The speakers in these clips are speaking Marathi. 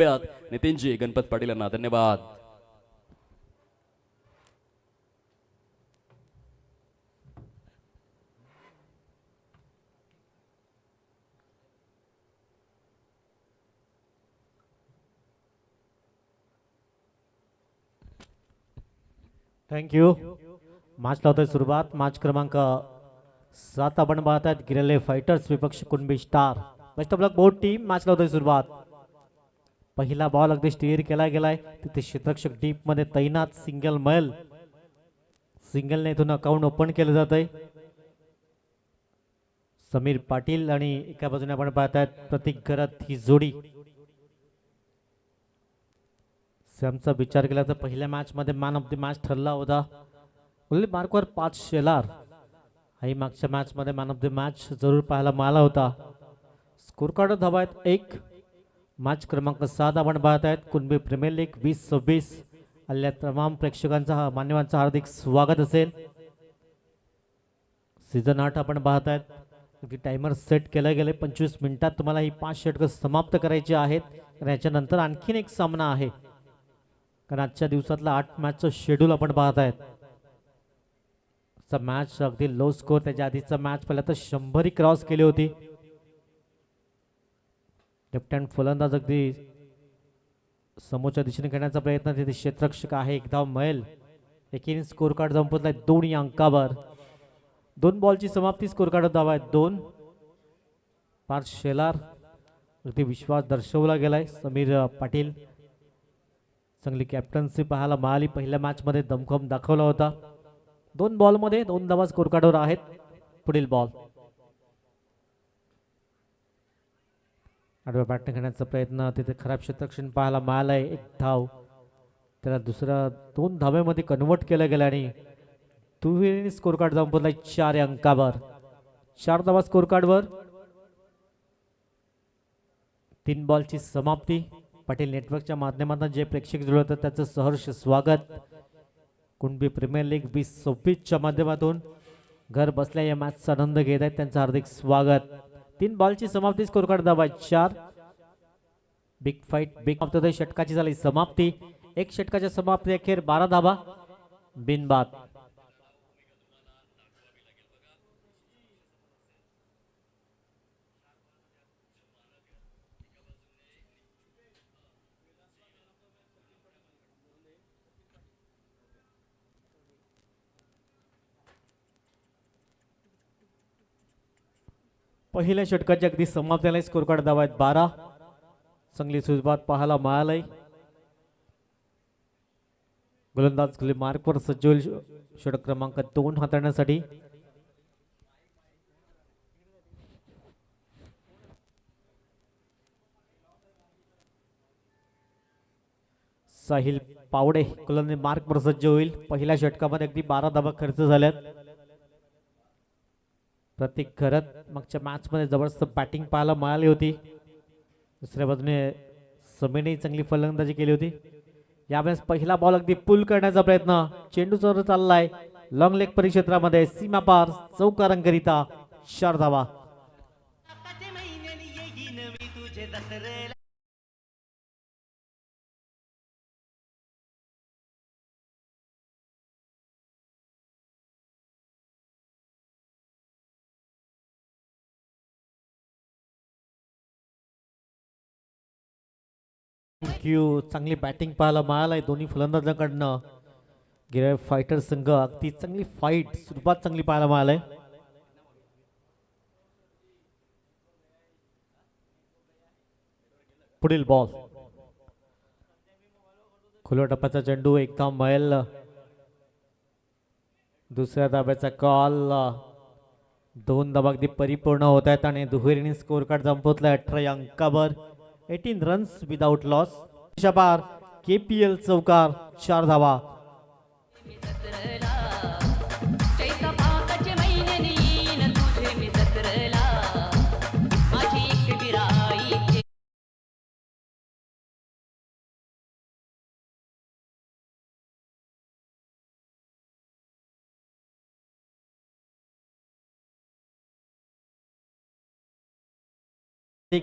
नितीनजी गणपत पाटील यांना धन्यवाद. थँक्यू. मॅच लावतोय सुरुवात. मॅच क्रमांक 7 आपण पाहत आहेत. गिरेले फायटर्स विपक्ष Kunbi star. Best of luck both team. Match लावतोय सुरुवात. पहिला बॉल अगदी स्टीअर केला गेलाय. तिथे क्षेत्ररक्षक डीप मध्ये तैनात. सिंगल मैल. सिंगलने इथून अकाउंट ओपन केलं जात आहे. समीर पाटील आणि एका बाजूने आपण पाहत आहेत प्रतीक घरत ही जोडी. सॅमचा विचार केला तर पहिल्या मॅच मध्ये मॅन ऑफ द मॅच ठरला होता. मार्कवर 5 शेलार. आणि मागच्या मॅच मध्ये मॅन ऑफ द मॅच जरूर पाहायला मिळाला होता. स्कोर कार्ड धावा आहेत 1. मॅच क्रमांक 7 आपण पाहत आहेत. कुणबी प्रीमियर लीग 2026 आलेल्या तमाम प्रेक्षकांचा मान्यवांचा हार्दिक स्वागत असेल. सीझन 8 आपण पाहत आहेत. टायमर सेट केला गेले. 25 मिनिटात तुम्हाला ही 5 षटकं समाप्त करायची आहेत. आणि याच्यानंतर आणखीन एक सामना आहे. कारण आजच्या दिवसातला 8 मॅचचं शेड्यूल आपण पाहत आहेत. मॅच अगदी लो स्कोर. त्याच्या आधीचा मॅच पहिला तर 100 क्रॉस केली होती. लेफ्ट हँड फलंदाज अगदी समोरच्या दिशेने खेळण्याचा प्रयत्न. तिथे क्षेत्ररक्षक आहे. एकदा मैल. एकीने स्कोर कार्ड संपवलाय 2 या अंकावर. 2 बॉलची समाप्ती. स्कोर कार्ड धावा आहेत 2. 5 शेलार. अगदी विश्वास दर्शवला गेलाय. समीर पाटील चांगली कॅप्टन्सी पाहायला मिळाली. पहिल्या मॅच मध्ये दमखम दाखवला होता. 2 बॉल मध्ये 2 धावा स्कोर कार्डवर आहेत. पुढील बॉल. आडव्या बॅटने खेळण्याचा प्रयत्न. तिथे खराब क्षेत्ररक्षण पाहायला मिळालंय. 1 धाव. त्याला दुसऱ्या 2 धाव्यामध्ये कन्वर्ट केलं गेलं आणि दुहेरीने स्कोर कार्ड संपवलाय 4 या अंकावर. 4 धावा स्कोर कार्डवर. 3 बॉलची समाप्ती. पाटील नेटवर्कच्या माध्यमातून जे प्रेक्षक जुळतात त्याचं सहर्ष स्वागत. कुणबी प्रीमियर लीग 2026च्या माध्यमातून घर बसल्या या मॅचचा आनंद घेत आहेत. त्यांचं हार्दिक स्वागत. 3 बॉलची समाप्ती. स्कोर कार्ड धावा 4. बिग फाईट बिग षटकाची झाली समाप्ती. 1 षटकाच्या समाप्ती अखेर 12 धावा बिनबाद. पहिल्या षटकाची अगदी समाप्त झाली. स्कोर कार्ड धावा आहेत 12. चांगली सुरुवात पाहायला मिळाली. गोलंदाज खुले मार्कवर सज्ज होईल षटक क्रमांक 2 हाताळण्यासाठी. साहिल पावडे गोलंदाज मार्कवर सज्ज होईल. पहिल्या षटकामध्ये अगदी 12 धावा खर्च झाल्यात. प्रतीक घरत मागच्या मॅच मध्ये जबरदस्त बॅटिंग पाहायला मिळाली होती. दुसऱ्या बाजूने समीरने चांगली फलंदाजी केली होती. यावेळेस पहिला बॉल अगदी पुल करण्याचा प्रयत्न. चेंडू जोर चाललाय लॉंग लेग परिक्षेत्रामध्ये. सीमा पार चौकारांकरिता 4 धावा. चांगली बॅटिंग पाहायला मिळालाय दोन्ही फलंदाजांकडनं. गिरेले फायटर संघ अगदी चांगली फाईट सुरुवात चांगली पाहायला मिळालंय. पुढील बॉल. खुल्या टप्प्याचा चेंडू. एकदा मैल. दुसऱ्या धाब्याचा कॉल. 2 धावा अगदी परिपूर्ण होत आहेत आणि दुहेरीने स्कोर कार्ड संपवलाय 18 अंकावर. 18 रन्स विदाउट लॉस. शपार KPL चौकार 4 धावा.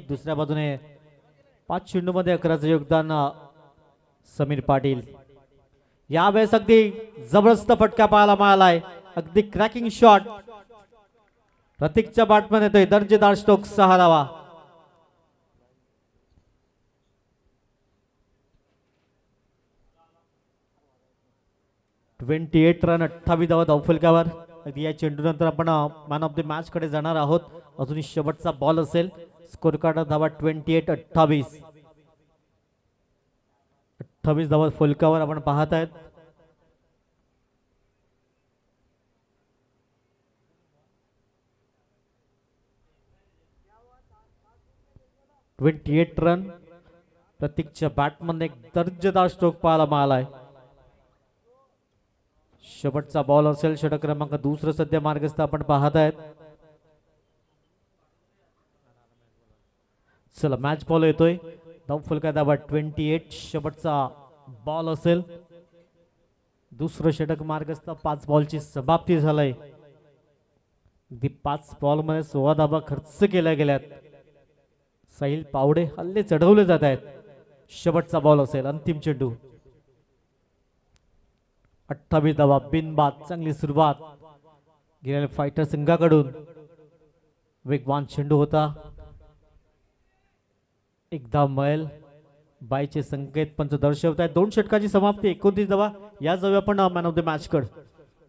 दुसऱ्या बाजूने 5 चेंडूमध्ये 11चं योगदान समीर पाटील. यावेळेस अगदी जबरदस्त फटका पाहायला मिळालाय. अगदी क्रॅकिंग शॉट प्रतीकच्या बॅटमध्ये येतोय. दर्जेदार स्ट्रोक 6 धावा. (28 रन 28 धावा धावफलकावर. अगदी या चेंडूनंतर आपण मॅन ऑफ द मॅच कडे जाणार आहोत. अजूनही शेवटचा बॉल असेल. स्कोर कार्ड धावा 28-28. 28 धावा फलकावर आपण पाहत आहेत. (28 रन प्रतीकच्या बॅटमध्ये एक दर्जेदार स्ट्रोक पाहायला मिळालाय. शेवटचा बॉल असेल. षटक क्रमांक 2 सध्या मार्गस्थ आपण पाहत आहेत. चला मॅच बॉल येतोय. धावफलका धावा 28. शेवटचा बॉल असेल. दुसरं षटक मार्गस्थ. 5 बॉलची समाप्ती झालंय. अगदी 5 बॉल मध्ये 16 धावा खर्च केल्या गेल्यात. साहिल पावडे हल्ले चढवले जात आहेत. शेवटचा बॉल असेल. अंतिम चेंडू. 28 धावा बिनबाद. चांगली सुरुवात गेलेल्या फायटर संघाकडून. वेगवान चेंडू होता. एकदा मैल बायचे संकेत पंच दर्शवत आहेत. 2 षटकाची समाप्ती. 29 धावा. या जाऊया आपण मॅन ऑफ द मॅच कड.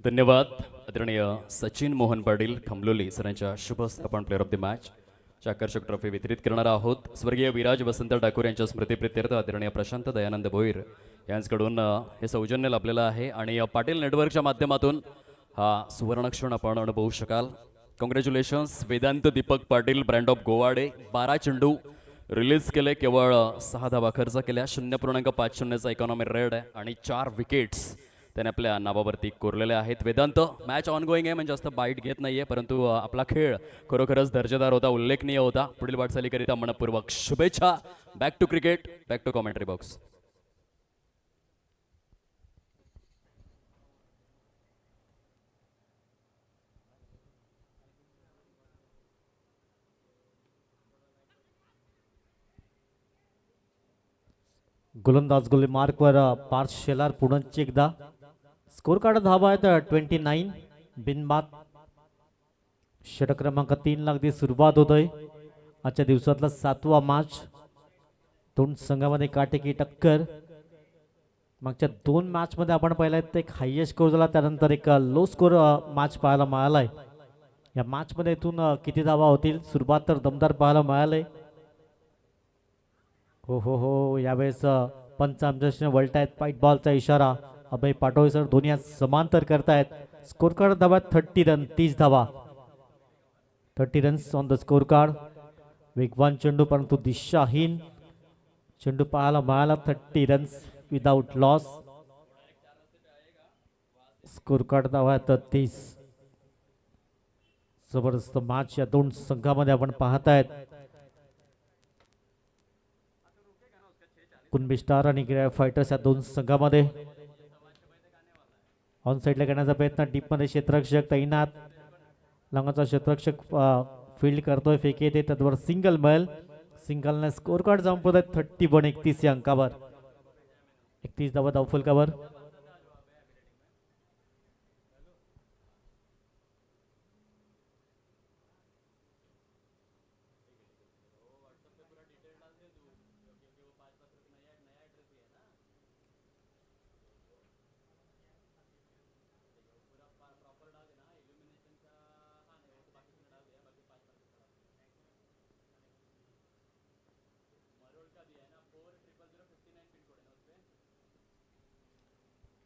धन्यवाद आदरणीय सचिन मोहन पाटील खंबलोली सरांच्या शुभ स्थापन प्लेअर ऑफ द मॅच च्या आकर्षक ट्रॉफी वितरित करणार आहोत. स्वर्गीय विराज वसंत ठाकूर यांच्या स्मृतीप्रित्यर्थ आदरणीय प्रशांत दयानंद भोईर यांच्याकडून हे सौजन्य लाभलेलं आहे आणि पाटील नेटवर्कच्या माध्यमातून हा सुवर्णक्षण आपण अनुभवू शकाल. Congratulations Vedant Deepak Patil brand of Govade. 12 चेंडू रिलीज केले. केवळ 6 धावा खर्च केल्या. 0.50चा इकॉनॉमी रेड आहे आणि 4 विकेट्स त्याने आपल्या नावावरती कोरलेल्या आहेत. वेदांत मॅच ऑन गोईंग आहे म्हणजे जास्त बाईट घेत नाहीये परंतु आपला खेळ खरोखरच दर्जेदार होता. उल्लेखनीय होता. पुढील वाटचालीकरिता मनपूर्वक शुभेच्छा. Back to cricket. Back to commentary box. गोलंदाज गोली मार्कवर पार्थ शेलार पुन्हा एकदा. स्कोर कार्ड धावा आहेत 29 बिनबाद. षटक क्रमांक 3 ला अगदी सुरुवात होतोय. आजच्या दिवसातला 7वा मॅच. 2 संघामध्ये काटेकी टक्कर. मागच्या 2 मॅच मध्ये आपण पाहिला एक हायएस्ट स्कोर झाला. त्यानंतर एक लो स्कोर मॅच पाहायला मिळालाय. या मॅच मध्ये इथून किती धावा होतील. सुरुवात तर दमदार पाहायला मिळालंय. हो यावेळेस पंच आमच्याशी वळतायत. व्हाईट बॉलचा इशारा. अभय पाटोळे सर दोन्ही समांतर करतायत. स्कोर कार्ड धावा 30 रन 30 धावा. 30 runs on the score card. वेगवान चेंडू परंतु दिशाहीन चेंडू पाहायला मिळाला. 30 runs without loss. Score card धावा 30. जबरदस्त मॅच या 2 संघामध्ये आपण पाहतायत. कुणबी स्टार आणि फायटर्स या 2 संघामध्ये. ऑन साईडला करण्याचा प्रयत्न. डीप मध्ये क्षेत्ररक्षक तैनात. लंगाचा क्षेत्ररक्षक फील्ड करतोय. फेक येते त्यावर सिंगल मिळेल. सिंगलने स्कोर कार्ड संपत आहे 31 या अंकावर. 31 धावा धावफलकावर.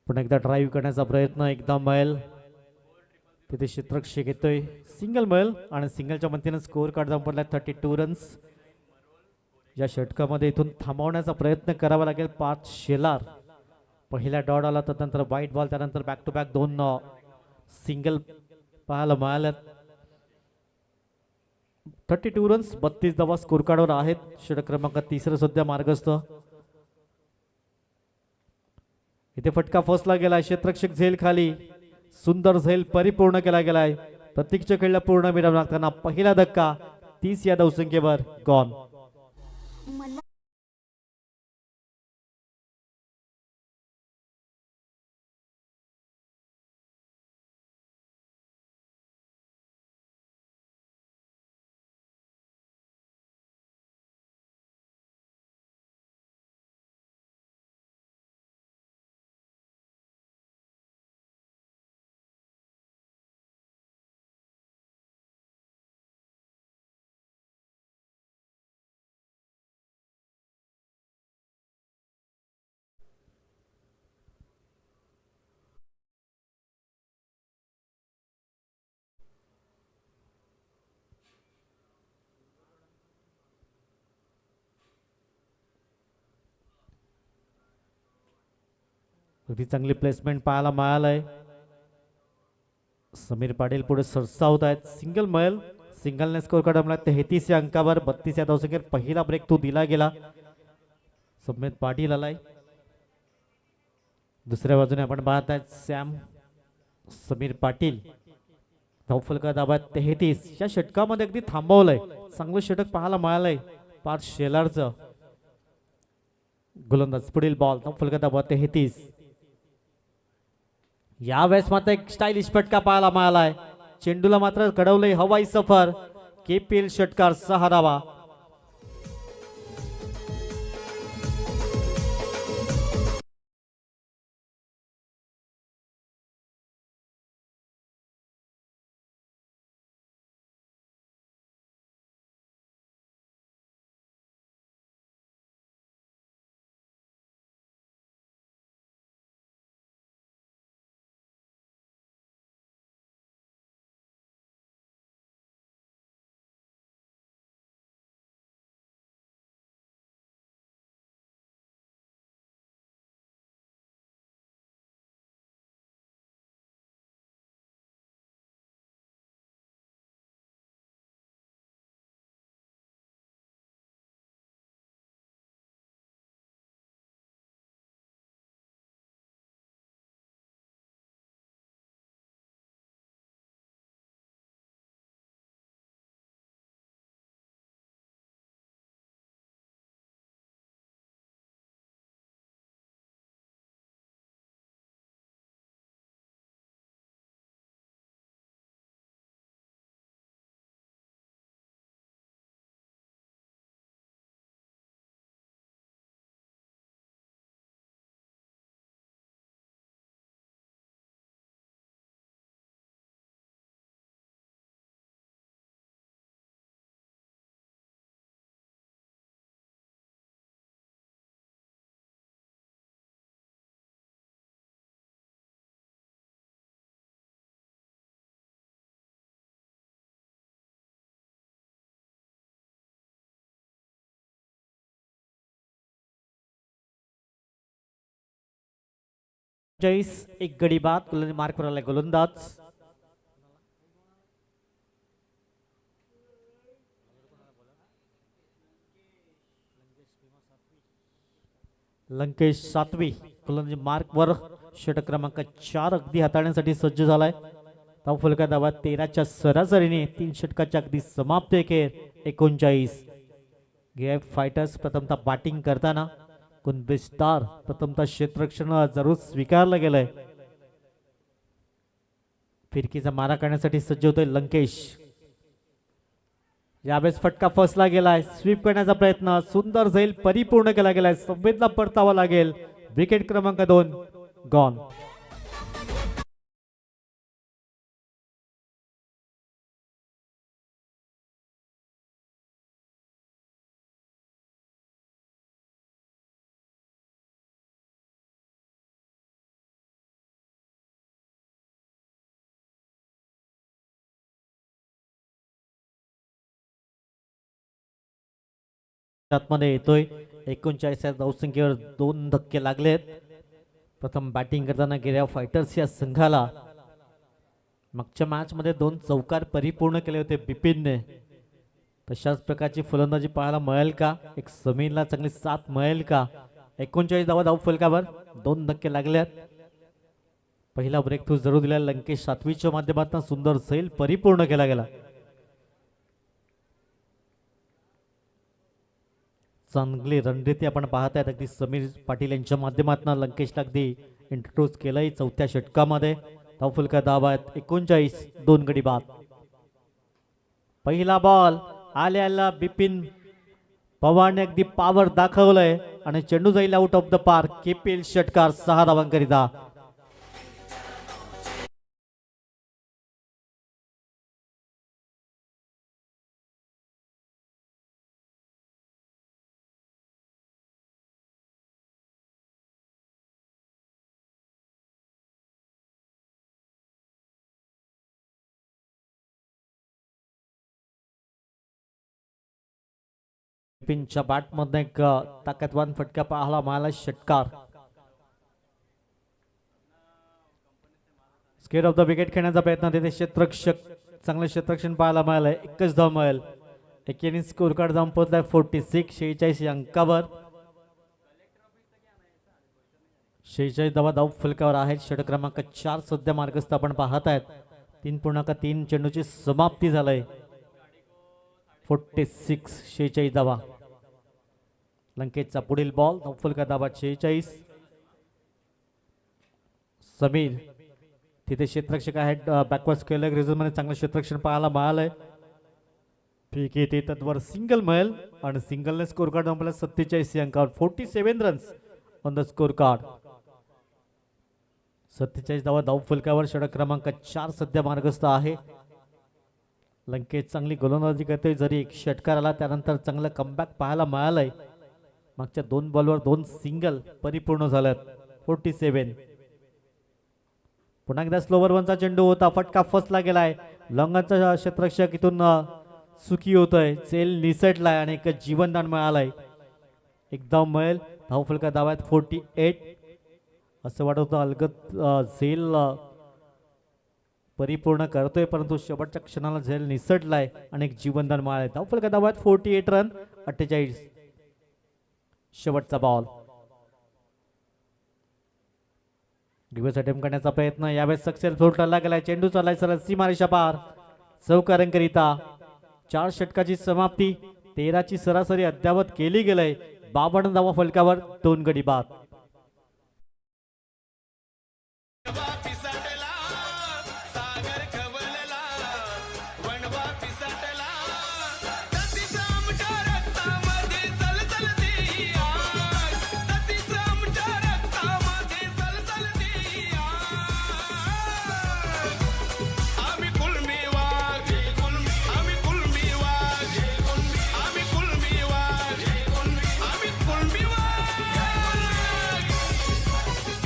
पुन्हा एकदा ड्राईव्ह करण्याचा प्रयत्न. एकदा मैल तिथे क्षेत्ररक्षक येतोय. सिंगल मैल आणि सिंगलच्या मदतीने स्कोर कार्ड संपला 32 रन्स. या षटकामध्ये इथून थांबवण्याचा प्रयत्न करावा लागेल. पार्थ शेलार पहिला डॉट आला. त्यानंतर व्हाईट बॉल. त्यानंतर बॅक टू बॅक 2 सिंगल पाहायला मिळाल्यात. 32 रन्स 32 धावा स्कोर कार्डवर आहेत. षटक क्रमांक 3 सध्या मार्गस्थ. इथे फटका फसला गेलाय. क्षेत्ररक्षक झेल खाली. सुंदर झेल परिपूर्ण केला गेलाय. प्रतीकच्या खेळला पूर्ण विराम लागताना पहिला धक्का. 30 या धावसंख्येवर गॉन. अगदी चांगली प्लेसमेंट पाहायला मिळालंय. समीर पाटील पुढे सरसावत आहेत. सिंगल मिळेल. सिंगलने स्कोर काढला 33 या अंकावर 32 या धावसंख्येवर पहिला ब्रेक तो दिला गेला. समीर पाटील आलाय. दुसऱ्या बाजूने आपण पाहत आहेत सॅम समीर पाटील धावफलका दाबात 33 या षटकामध्ये अगदी थांबवलंय. चांगलं षटक पाहायला मिळालंय पार्थ शेलारचं. गोलंदाज पुढील बॉल धावफलका दाबात 33. यावेळेस मात्र एक स्टाईलिश फटका पाहायला मिळालाय. चेंडूला मात्र घडवलंय हवाई सफर. KPL षटकार 6 धावा. एक गडी बाद मार्कवर आलाय गोलंदाज. लंकेश सातवी गोलंदाजी मार्कवर. षटक क्रमांक 4 अगदी हाताळण्यासाठी सज्ज झालाय. धावफलका दाबा 13च्या सरासरीने 3 षटकाच्या अगदी समाप्ती अखेर 39. GF फायटर्स प्रथमतः बॅटिंग करताना कुणबी प्रथमतः क्षेत्ररक्षण जरूर स्वीकारलं गेलंय. फिरकीचा मारा करण्यासाठी सज्ज होतोय लंकेश. यावेळेस फटका फसला गेलाय. स्वीप करण्याचा प्रयत्न सुंदर झैल परिपूर्ण केला गेलाय. संवेदना परतावा लागेल. विकेट क्रमांक 2 गॉन. मध्ये येतोय 39 धावसंख्येवर 2 धक्के लागलेत. प्रथम बॅटिंग करताना गेल्या फायटर्स या संघाला मागच्या मॅच मध्ये 2 चौकार परिपूर्ण केले होते बिपिनने. तशाच प्रकारची फलंदाजी पाहायला मिळेल का? एक समीरला चांगली साथ मिळेल का? 39 धावा धावफलकावर 2 धक्के लागलेत. पहिला ब्रेक थ्रू जरूर दिला लंकेश सातवीच्या माध्यमातून. सुंदर झैल परिपूर्ण केला गेला. चांगली रणनीती आपण पाहत आहेत अगदी समीर पाटील यांच्या माध्यमातून. लंकेशला अगदी इंट्रोड्यूस केलंय 4थ्या षटकामध्ये. धावफलका दाब आहेत 39. 2 गडी बाद. पहिला बॉल आल्याला बिपिन पवारने अगदी पॉवर दाखवलंय आणि चेंडू जाईल out of the park. KPL षटकार 6 धावांकरिता. बिपिनच्या बॅट मध्ये एक ताकदवान फटका पाहायला मिळाला. षटकार स्केअर ऑफ द विकेट खेळण्याचा प्रयत्न तिथे क्षेत्ररक्षक चांगलं क्षेत्ररक्षण पाहायला मिळालंय. एकच धाव मिळेल. एकेरी स्कोर कार्ड जाऊन पोहोचलाय 46 या अंकावर. 46 धाव फलकावर आहेत. षटक क्रमांक 4 सध्या मार्गस्थ आपण पाहत आहेत. 3.3 चेंडूची समाप्ती झालंय. 46 धावा. लंकेशचा पुढील बॉल फलका धावा 46. समीर तिथे क्षेत्ररक्षक आहेत. बॅकवर्ड स्केलर रिझन मध्ये चांगलं क्षेत्ररक्षण पाहायला मिळालंय. ठीक आहे, ते तत्वर सिंगल मिळेल आणि सिंगलने स्कोर कार्ड संपला 47 अंकावर. 47 runs on the score card. 47 धाव फलकावर. षटक क्रमांक 4 सध्या मार्गस्थ आहे. लंकेश चांगली गोलंदाजी करते. जरी एक षटकार आला त्यानंतर चांगलं कमबॅक पाहायला मिळालंय. मागच्या 2 बॉलवर 2 सिंगल परिपूर्ण झाल्यात. 47. पुन्हा एकदा स्लोवर वनचा चेंडू होता. फटका फसला गेलाय. लॉंगनचा क्षेत्ररक्षक इथून सुखी होतोय. सेल निसटलाय आणि एक जीवनदान मिळालंय. एक धाव मिळेल. धाव फलका धावात 48. असं वाटत होतं अलगत झेल परिपूर्ण करतोय, परंतु शेवटच्या क्षणाला झेल निसटलाय आणि एक जीवनदान मिळालंय. धाव फलका धावात 48 रन. 48. शेवटचा बॉल. रिव्हर्स अटेम्प्ट करण्याचा प्रयत्न यावेळेस सक्सेसफुल ठरला गेलाय. चेंडू चाललाय सरळ सीमारेषा पार. चौकारांकरिता 4 षटकाची समाप्ती. 13ची सरासरी अद्यावत केली गेलंय. 52 धावा फलकावर. 2 गडी बाद.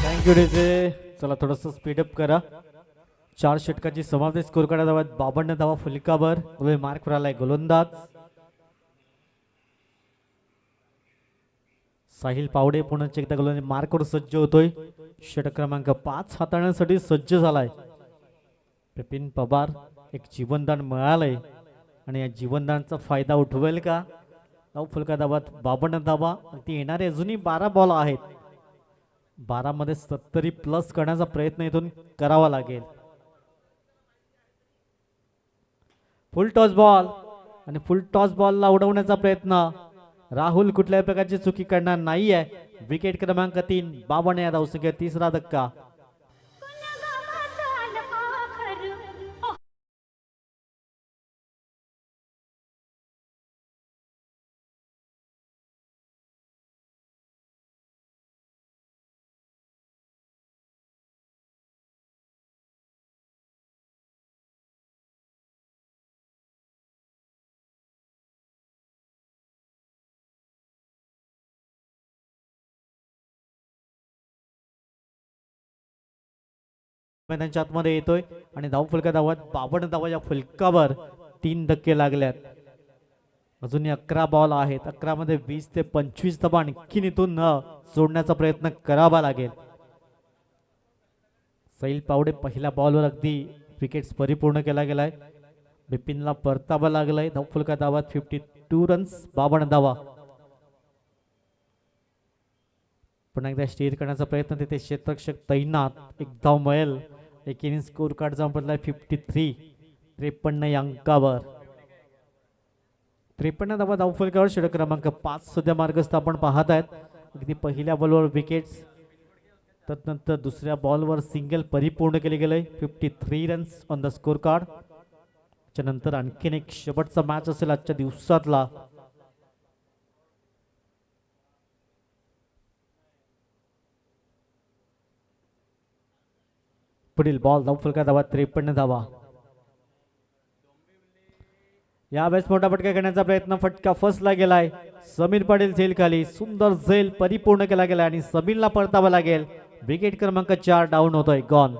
Thank you DJ. चला थोडंसं स्पीडअप करा. 4 षटकाची समाप्ती. स्कोर काढा धावात 52 धावा फलकावर. मार्क आलाय गोलंदाज साहिल पावडे. पुन्हा एकदा गोलंदाज मार्कवर सज्ज होतोय. षटक क्रमांक 5 हाताळण्यासाठी सज्ज झालाय. बिपिन पवार. एक जीवनदान मिळालंय आणि या जीवनदानचा फायदा उठवेल का? धाव फलका धावात 52 धावा. ती येणारे अजूनही 12 बॉल आहेत. 12 मध्ये 70 प्लस करण्याचा प्रयत्न इथून करावा लागेल. फुल टॉस बॉल आणि फुल टॉस बॉलला उडवण्याचा प्रयत्न. राहुल कुठल्याही प्रकारची चुकी करणार नाहीये. विकेट क्रमांक 3. 52 या धावसंख्या. 3रा धक्का. मैदानाच्या आतमध्ये येतोय आणि धाव फलका धावत 52 धावा या फलकावर. 3 धक्के लागल्यात. अजूनही 11 बॉल आहेत. 11 मध्ये 20 ते 25 धावा आणखीन इथून सोडण्याचा प्रयत्न करावा लागेल. साहिल पावडे पहिल्या बॉलवर अगदी विकेट्स परिपूर्ण केला गेलाय. बिपिनला परतावा लागलाय. धाव फलका धावात 52 रन्स. 52 धावा. पुन्हा एकदा स्टीर करण्याचा प्रयत्न. तिथे क्षेत्ररक्षक तैनात. एक धाव मिळेल. एकेरी स्कोर कार्ड जाऊन पडलाय 53. 53 या अंकावर. 53 धावा धाव फलकावर. षटक क्रमांक 5 सध्या मार्गस्थ आपण पाहत आहेत. अगदी पहिल्या बॉलवर विकेट्स. त्यानंतर दुसऱ्या बॉलवर सिंगल परिपूर्ण केले गेले. 53 runs on the score card. त्यानंतर आणखीन एक शेवटचा मॅच असेल आजच्या दिवसातला. पुढील बॉल धाव फलका धावा 53 धावा. यावेळेस मोठा फटका करण्याचा प्रयत्न. फटका फसला गेलाय. समीर पाटील झेल खाली. सुंदर झेल परिपूर्ण केला गेला आणि समीरला परतावा लागेल. विकेट क्रमांक 4 डाऊन होतोय. गॉन.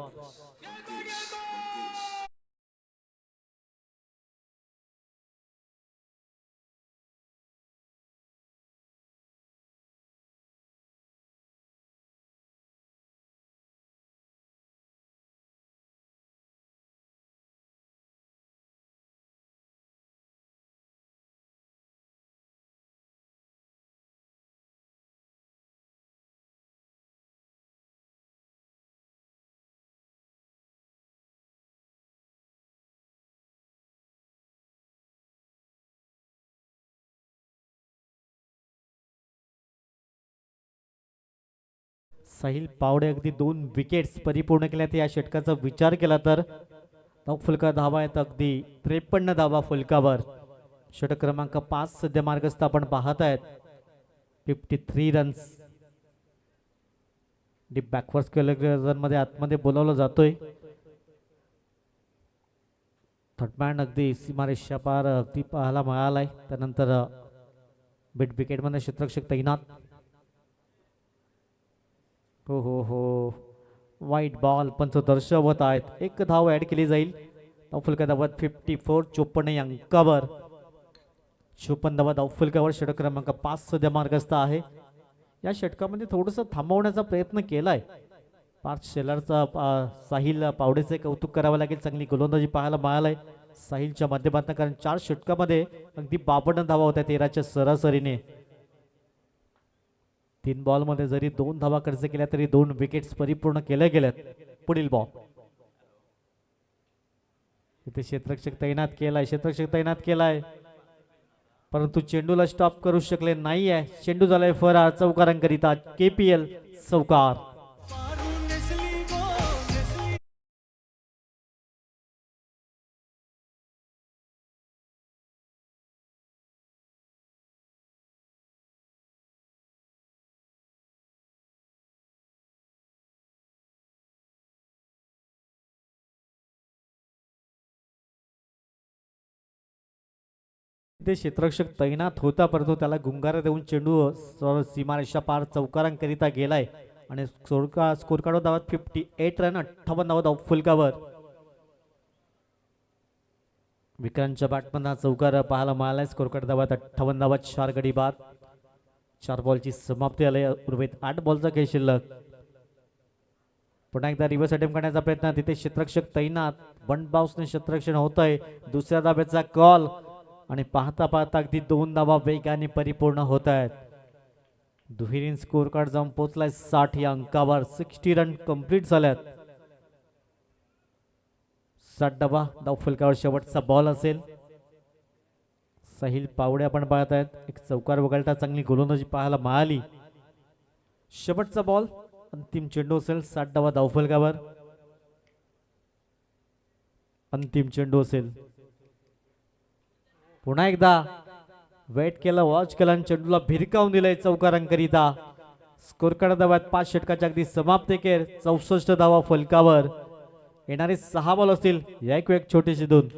साहिल पावडे अगदी 2 विकेट्स परिपूर्ण केल्यात. या षटकाचा विचार केला तर धाव फलका धावा आहेत अगदी 53 धावा फलकावर. षटक क्रमांक 5 सध्या मार्गस्थ आपण पाहत आहेत. 53 रन्स. डीप बॅकवर्ड केलेल्या मध्ये आतमध्ये बोलावलं जातोय. थर्डमॅन अगदी सीमारेषा पार अगदी पाहायला मिळालाय. त्यानंतर मिड विकेट मध्ये क्षेत्ररक्षक तैनात. हो हो हो वाईट बॉल पंच दर्शवत आहेत. एक धाव ऍड केली जाईल. धावफलका धावत 54 54 या अंकावर. 54 धावा धावफलकावर. षटक क्रमांक 5 सध्या मार्गस्थ आहे. या षटकामध्ये थोडंसं थांबवण्याचा प्रयत्न केलाय. पार्थ शेलारचा साहिल पावडेचे कौतुक करावं लागेल. चांगली गोलंदाजी पाहायला मिळालाय साहिलच्या माध्यमातून, कारण 4 षटकामध्ये अगदी 52 धावा होत्या 13च्या सरासरीने. 3 बॉलमध्ये जरी 2 धावा खर्च केल्या तरी 2 विकेट्स परिपूर्ण केल्या गेल्यात. पुढील बॉल इथे क्षेत्ररक्षक तैनात केलाय. परंतु चेंडूला स्टॉप करू शकले नाहीये. चेंडू झालाय फरार. चौकारांकरिता KPL चौकार. ते क्षेत्ररक्षक तैनात होता, परंतु त्याला गुंगारा देऊन चेंडू सीमारेषा पार चौकारांकरिता गेलाय आणि स्कोर कार्ड धावात 58 रन 58 धावा फुलकावर. विक्रांतच्या बॅटमधून चौकार पाहायला मिळालाय. स्कोर कार्ड धावात 58 धावा 4 गडी बाद. 4 बॉलची समाप्ती आली. उर्वरित 8 बॉलचा खेळ शिल्लक. पुन्हा एकदा रिव्हर्स अटेम्प्ट करण्याचा प्रयत्न. तिथे क्षेत्ररक्षक तैनात. बंड बाउन्सने क्षेत्ररक्षण होत आहे. दुसऱ्या धाब्याचा कॉल आणि पाहता पाहता अगदी 2 धावा वेगाने परिपूर्ण होत आहेत. दुहेरीन स्कोर कार्ड जाऊन पोहोचलाय 60 या अंकावर. 60 रन कंप्लीट झाल्यात. 60 धावा धावफलकावर. शेवटचा बॉल असेल. साहिल पावडे आपण पाहत आहेत. एक चौकार वगळता चांगली गोलंदाजी पाहायला मिळाली. शेवटचा बॉल. अंतिम चेंडू असेल. 60 धावा धावफलकावर. अंतिम चेंडू असेल. पुन्हा एकदा वेट केलं, वॉच केलं आणि चेंडूला भिरकावून दिलंय चौकारांकरिता. स्कोर कार्ड धावात 5 षटकाच्या अगदी समाप्ती केर. 64 धावा फलकावर. येणारे 6 बॉल असतील. या एक छोटीशी धून.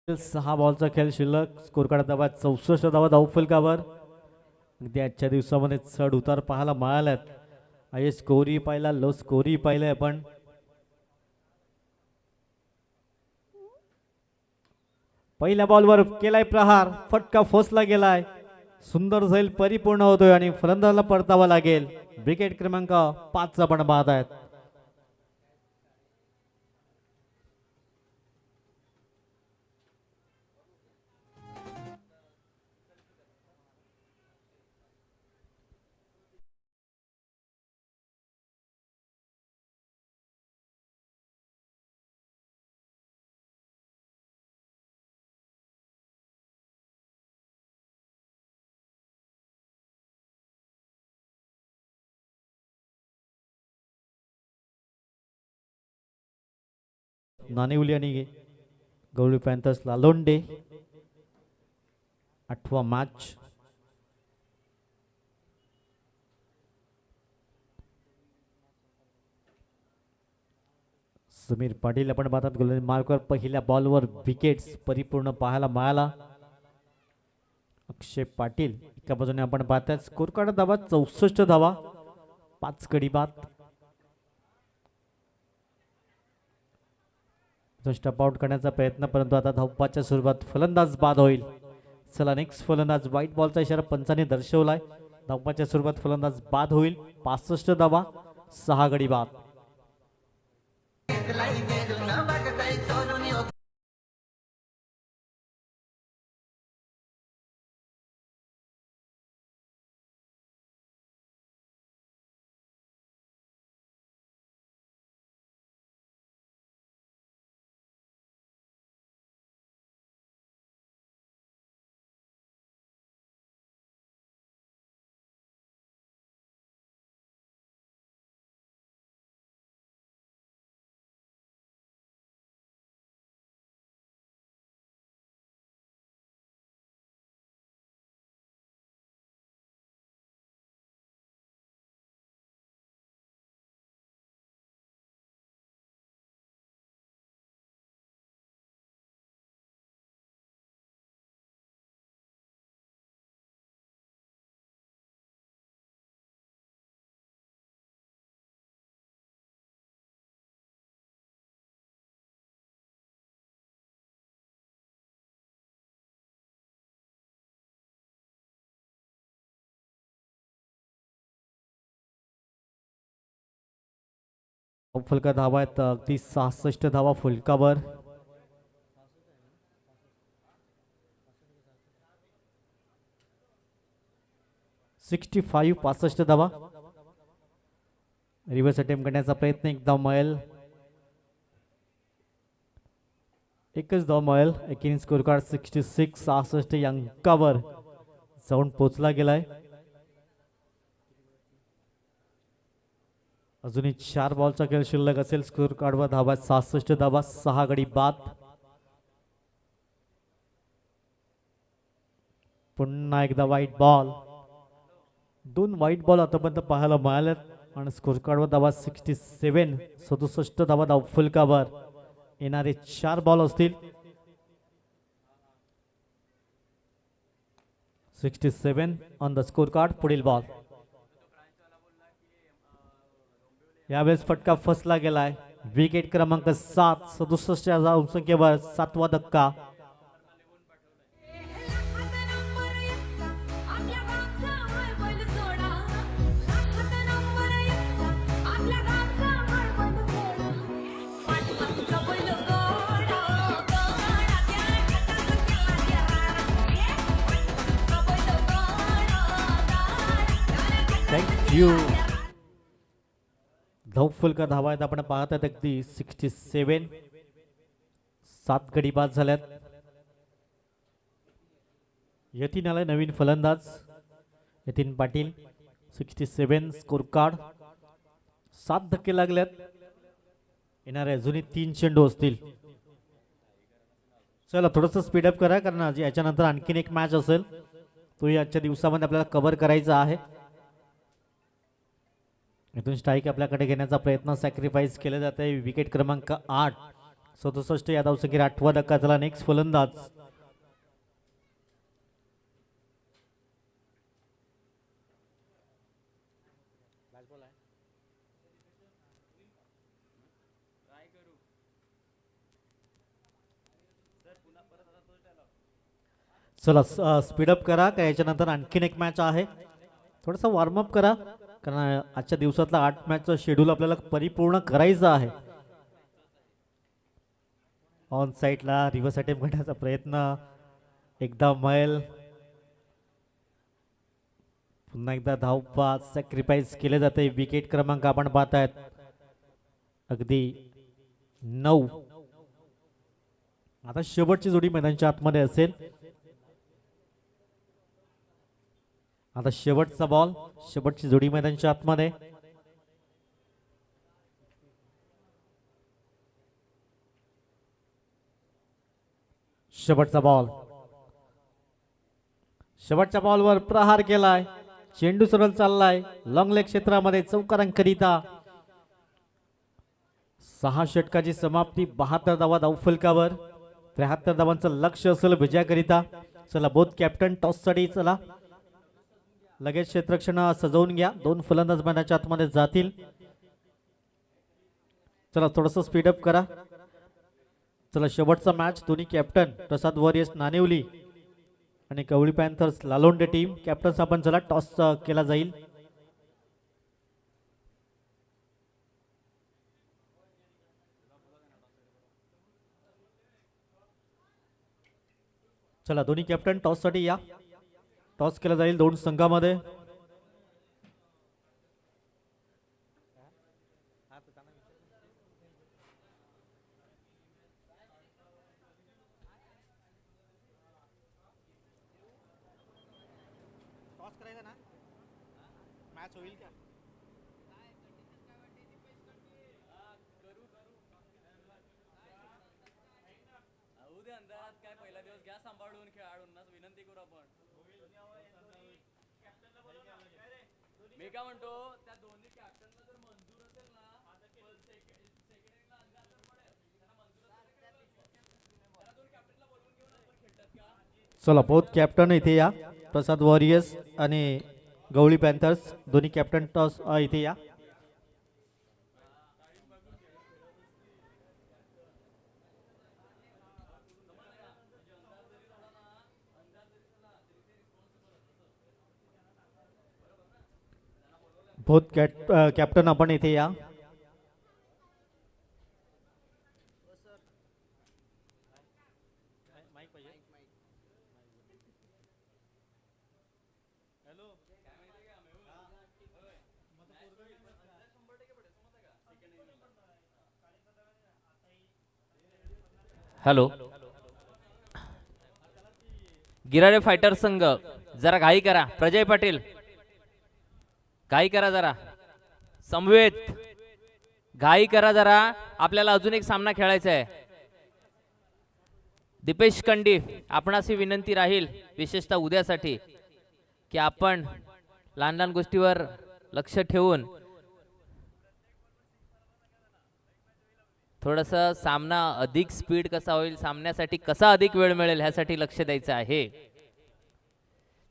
सहा बॉलचा खेळ शिल्लक. स्कोर कार्ड धावा 64 धावा धावफलकावर. अगदी आजच्या दिवसामध्ये चढ उतार पाहायला मिळाल्यात. हाय स्कोरही पाहिला, लो स्कोरही पाहिलाय आपण. पहिल्या बॉलवर केलाय प्रहार. फटका फोसला गेलाय. सुंदर झैल परिपूर्ण होतोय आणि फलंदाजाला परतावा लागेल. विकेट क्रमांक 5 आपण पाहत आहेत. नाणेवली आणि गौरी पॅन्थर्स लालोंडे. 8वा मॅच. समीर पाटील आपण पाहतात गोलंदाजी मार्कवर. पहिल्या बॉलवर विकेट्स परिपूर्ण पाहायला मिळाला. अक्षय पाटील एका बाजूने आपण पाहतात. स्कोर कार्ड धावा 64 धावा 5 गडी बाद. स्टप आउट करण्याचा प्रयत्न, परंतु आता धावपाच्या सुरुवात फलंदाज बाद होईल. चला नेक्स्ट फलंदाज. व्हाईट बॉलचा इशारा पंचाने दर्शवलाय. धावपाच्या स्वरूपात फलंदाज बाद होईल. 65 धावा, 6 गडी बाद. फलका धावा आहेत अगदी 66 धावा फुलकावर. सिक्स्टी 65 धावा. रिव्हर्स अटेम्प्ट करण्याचा प्रयत्न, एकदा मिळेल, एकच धाव मिळेल. एकेरी स्कोर कार्ड 66. 66 या अंकावर जाऊन पोचला गेलाय. अजूनही 4 बॉलचा खेळ शिल्लक असेल. स्कोर कार्डवर धावा 66 धावा, 6 गडी बाद. पुन्हा एकदा व्हाईट बॉल. 2 व्हाईट बॉल आतापर्यंत पाहायला मिळाल्यात आणि स्कोर कार्डवर धावा 67. 67 धावा धाव फलकावर. येणारे 4 बॉल असतील. 67 ऑन द स्कोर कार्ड. पुढील बॉल. यावेळेस फटका फसला गेलाय. विकेट क्रमांक 7. 67 या धावसंख्येवर 7वा धक्का. थँक्यू. धाव फलका धावा आहेत आपण पाहत आहेत अगदी 67. 7 गडी बाद झाल्यात. यतीन आलाय नवीन फलंदाज यतीन पाटील. 67 score card. 7 धक्के लागल्यात. येणारे अजूनही 3 चेंडू असतील. चला थोडंसं स्पीडअप करा कारण याच्यानंतर आणखीन एक मॅच असेल. तोही आजच्या दिवसामध्ये आपल्याला कव्हर करायचा आहे. इथून स्ट्राईक आपल्याकडे घेण्याचा प्रयत्न सॅक्रिफाईस केले जात आहे. विकेट क्रमांक 8. 67 या धावसंख्येत 8वा धक्का झाला. नेक्स्ट फलंदाज चला स्पीडअप करा का याच्यानंतर आणखीन एक मॅच आहे. थोडासा वॉर्मअप करा कारण आजच्या दिवसातला 8 मॅचचं शेड्यूल आपल्याला परिपूर्ण करायचं आहे. ऑन साईडला रिव्हर्स अटेम्प्ट करण्याचा प्रयत्न, एकदा मैल, पुन्हा एकदा धावपा सॅक्रिफाईस केले जाते. विकेट क्रमांक आपण पाहत आहेत अगदी 9. आता शेवटची जोडी मैदानाच्या आतमध्ये असेल. आता शेवटचा बॉल, शेवटची जोडी मैदानाच्या आतमध्ये. शेवटचा बॉल, शेवटच्या बॉलवर प्रहार केलाय. चेंडू सरळ चाललाय लॉंग लेग क्षेत्रामध्ये चौकारांकरिता. 6 षटकाची समाप्ती. 72 धावा धावफलकावर. 73 धावांचं लक्ष असेल विजयाकरिता. चला बोथ कॅप्टन टॉससाठी चला लगेच क्षेत्ररक्षण सजवून घ्या. 2 फलंदाज मैदानाच्या आतमध्ये जातील. चला थोडस स्पीडअप करा. चला शेवटचा मॅच. दोन्ही कॅप्टन प्रसाद वॉरियर्स नाणेवली आणि कवळी पॅन्थर्स लालोंडे टीम कॅप्टन आपण चला टॉस केला जाईल. चला दोन्ही कॅप्टन टॉस साठी या. टॉस केला जाईल दोन संघामध्ये. टॉस करायचा ना मॅच होईल का? उद्या अंदाज काय पहिला दिवस घ्या सांभाळून खेळाडूंना विनंती करू आपण. मी काय म्हणतो त्या दोन्ही कॅप्टनला जर मंजूर असेल ना सेकंडरीला अंदाज तर पडेल. त्यांना मंजूर असेल त्याला दोन कॅप्टनला बोलवून घेऊन आपण खेळतात का? चला बोथ कॅप्टन इथे या. प्रसाद वॉरियर्स आणि गवळी पॅन्थर्स दोन्ही कॅप्टन टॉस इथे या. बोथ कॅप्टन आपण इथे या. हॅलो गिराडे फायटर संघ जरा घाई करा. प्रजय पाटील घाई करा जरा. समवेत घाई करा जरा. आपल्याला अजून एक सामना खेळायचा आहे. दीपेश कंडी आपणास ही विनंती राहील विशेषतः उद्यासाठी की आपण लहान लहान गोष्टीवर लक्ष ठेवून थोडंसं सामना अधिक स्पीड कसा होईल सामन्यासाठी कसा अधिक वेळ मिळेल ह्यासाठी लक्ष द्यायचं आहे.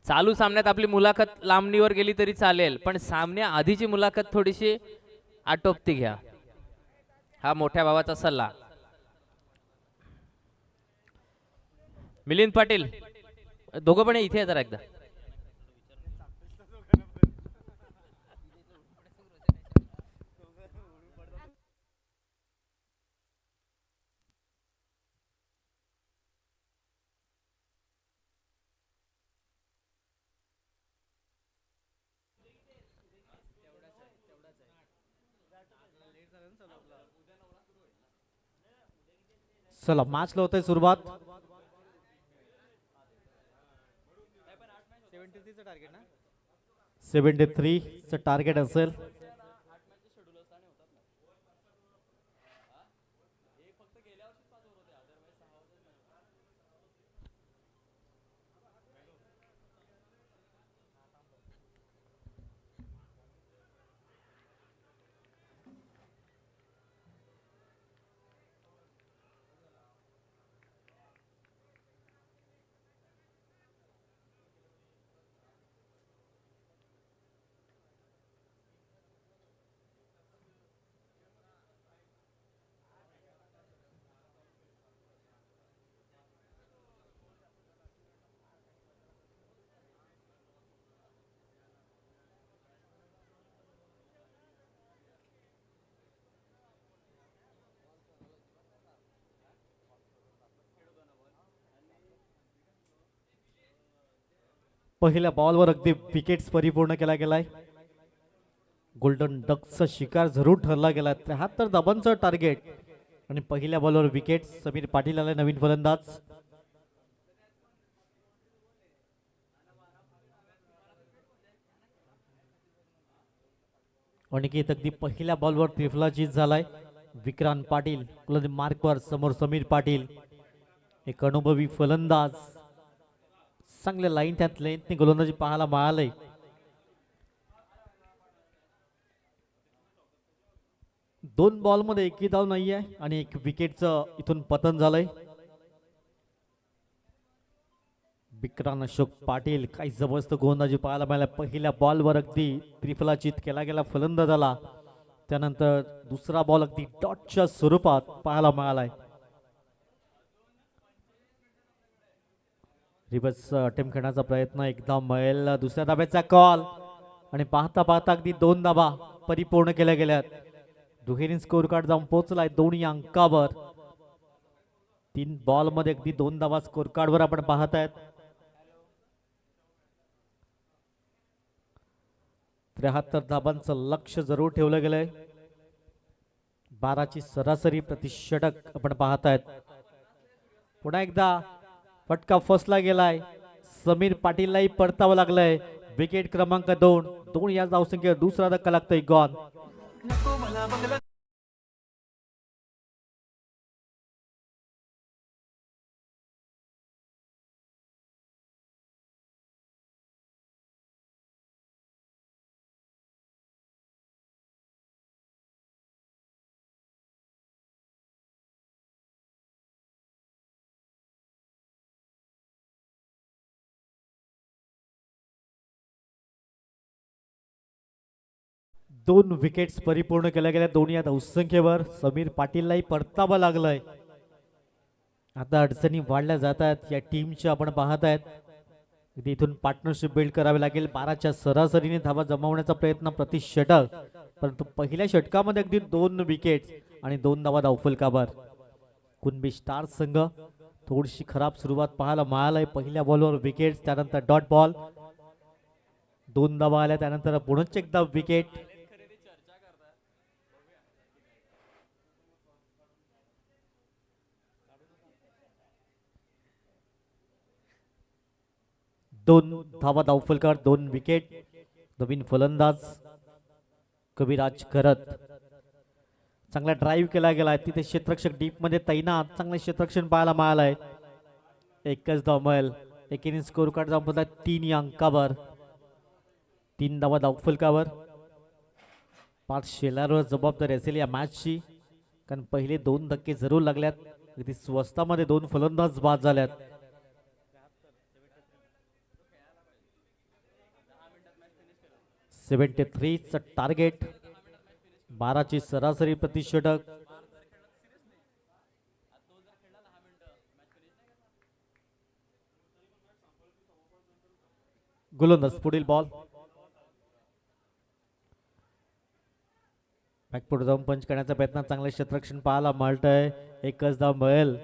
चालू सामन्यात आपली मुलाखत लांबणीवर गेली तरी चालेल पण सामन्या आधीची मुलाखत थोडीशी आटोपती घ्या. हा मोठ्या भावाचा सल्ला. मिलिंद पाटील दोघं पण इथे जरा एकदा. चला मॅचला होतंय सुरुवात. 73 चं टार्गेट असेल. पहिल्या बॉलवर अगदी विकेट्स परिपूर्ण केला गेलाय. गोल्डन डकचा शिकार जरूर ठरला गेला. 73 धाबांचं टार्गेट आणि पहिल्या बॉलवर विकेट. समीर पाटील आले नवीन फलंदाज. अनिकेत अगदी पहिल्या बॉलवर त्रिफलाचीत झालाय. विक्रांत पाटील मार्कवर समोर समीर पाटील. एक अनुभवी फलंदाज. चांगल्या लाईन त्यात लेंथने गोलंदाजी पाहायला मिळालंय. दोन बॉल मध्ये एकही धाव नाहीये आणि एक विकेटचं इथून पतन झालंय. विक्रांत अशोक पाटील काही जबरदस्त गोलंदाजी पाहायला मिळाला. पहिल्या बॉलवर अगदी त्रिफलाचीत केला गेला फलंदाजाला. त्यानंतर दुसरा बॉल अगदी डॉटच्या स्वरूपात पाहायला मिळालाय. रिव्हर्स अटेम्प्ट करण्याचा प्रयत्न, एकदा मैल, दुसऱ्या धाब्याचा कॉल आणि पाहता पाहता अगदी 2 धाबा परिपूर्ण केल्या गेल्यात. दुहेरी स्कोर कार्ड जाऊन पोहोचलाय 2 अंकावर. 3 बॉल मध्ये अगदी 2 धाबा स्कोर कार्ड वर आपण पाहत आहेत. 73 धाबांचं लक्ष जरूर ठेवलं गेलंय. 12ची सरासरी प्रतिषटक आपण पाहत आहेत. पुन्हा एकदा फटका फसला गेलाय. समीर पाटीललाही परतावं लागलंय. विकेट क्रमांक 2 या धावसंख्येवर दुसरा धक्का लागतोय गॉन. दोन विकेट्स परिपूर्ण केल्या गेल्या दोन्ही या धावसंख्येवर. समीर पाटीललाही परतावं लागलंय. आता अडचणी वाढल्या जात आहेत या टीमच्या आपण पाहत आहेत. इथून पार्टनरशिप बिल्ड करावी लागेल. 12च्या सरासरीने धावा जमवण्याचा प्रयत्न प्रति षटक, परंतु पहिल्या षटकामध्ये अगदी 2 विकेट्स आणि 2 धावा धावफलकावर. कुणबी स्टार संघ थोडीशी खराब सुरुवात पाहायला मिळाली. पहिल्या बॉलवर विकेट, त्यानंतर डॉट बॉल, 2 धावा आल्या, त्यानंतर पुन्हा एकदा विकेट. दोन धावा धावफलकावर, 2 विकेट. नवीन फलंदाज कविराज करत. चांगला ड्राईव्ह केला गेलाय. तिथे क्षेत्ररक्षक डीप मध्ये तैनात. चांगले क्षेत्ररक्षण पाहायला मिळालंय. एकच धाव मिळेल. एकीने स्कोर कार्ड जाऊन पोहोचला 3 या अंकावर. 3 धावा धावफलकावर. 5 शेलारवर जबाबदारी असेल या मॅचची, कारण पहिले 2 धक्के जरूर लागल्यात. अगदी स्वस्तामध्ये 2 फलंदाज बाद झाल्यात. 73चं टार्गेट. 12ची सरासरी प्रतिषटक. गोलंदाज पुढील बॉल. बॅकफूट जाऊन पंच करण्याचा प्रयत्न. चांगले क्षेत्ररक्षण पाहायला मिळतंय. एकच धाव मिळेल.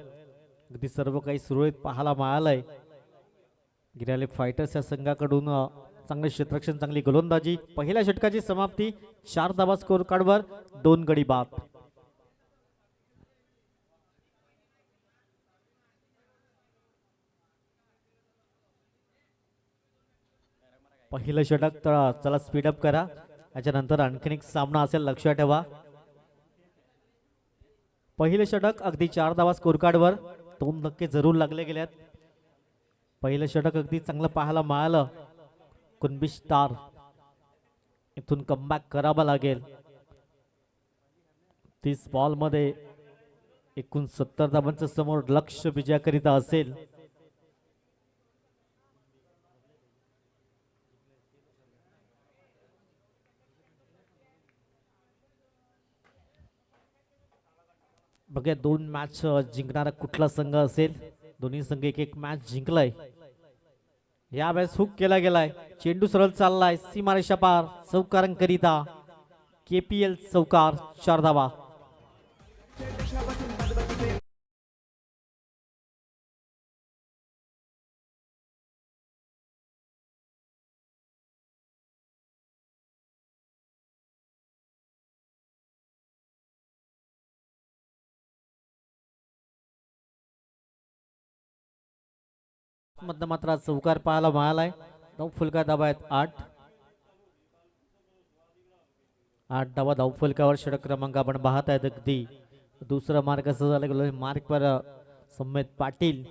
अगदी सर्व काही सुरळीत पाहायला मिळालंय. गिराले फायटर्स या संघाकडून चांगले क्षेत्ररक्षण, चांगली गोलंदाजी. पहिल्या षटकाची समाप्ती. 4 धावा स्कोर कार्डवर, 2 गडी बाद. पहिलं षटक तर चला स्पीडअप करा. याच्यानंतर आणखीन एक सामना असेल, लक्षात ठेवा. पहिलं षटक अगदी 4 धावा स्कोर कार्डवर, 2 धक्के जरूर लागले गेल्यात. पहिलं षटक अगदी चांगलं पाहायला मिळालं. कुणबी स्टार इथून कमबॅक करावा लागेल. 30 बॉल मध्ये एकूण 70 धावांचं समोर लक्ष विजयाकरिता असेल. बघा 2 मॅच जिंकणारा कुठला संघ असेल. दोन्ही संघ एक मॅच जिंकलाय. यावेळेस हुक केला गेलाय. चेंडू सरळ चाललाय सीमारेषा पार. चौकारांकरिता KPL चौकार, 4 धावा. मधनं मात्र चौकार पाहायला मिळालाय. धावफलका धावा आहेत 8. 8 धावा धावफलकावर. षटक क्रमांक आपण पाहत आहेत. अगदी दुसरा मार्क असं झालं गेलं. मार्कवर सम्मेत पाटील.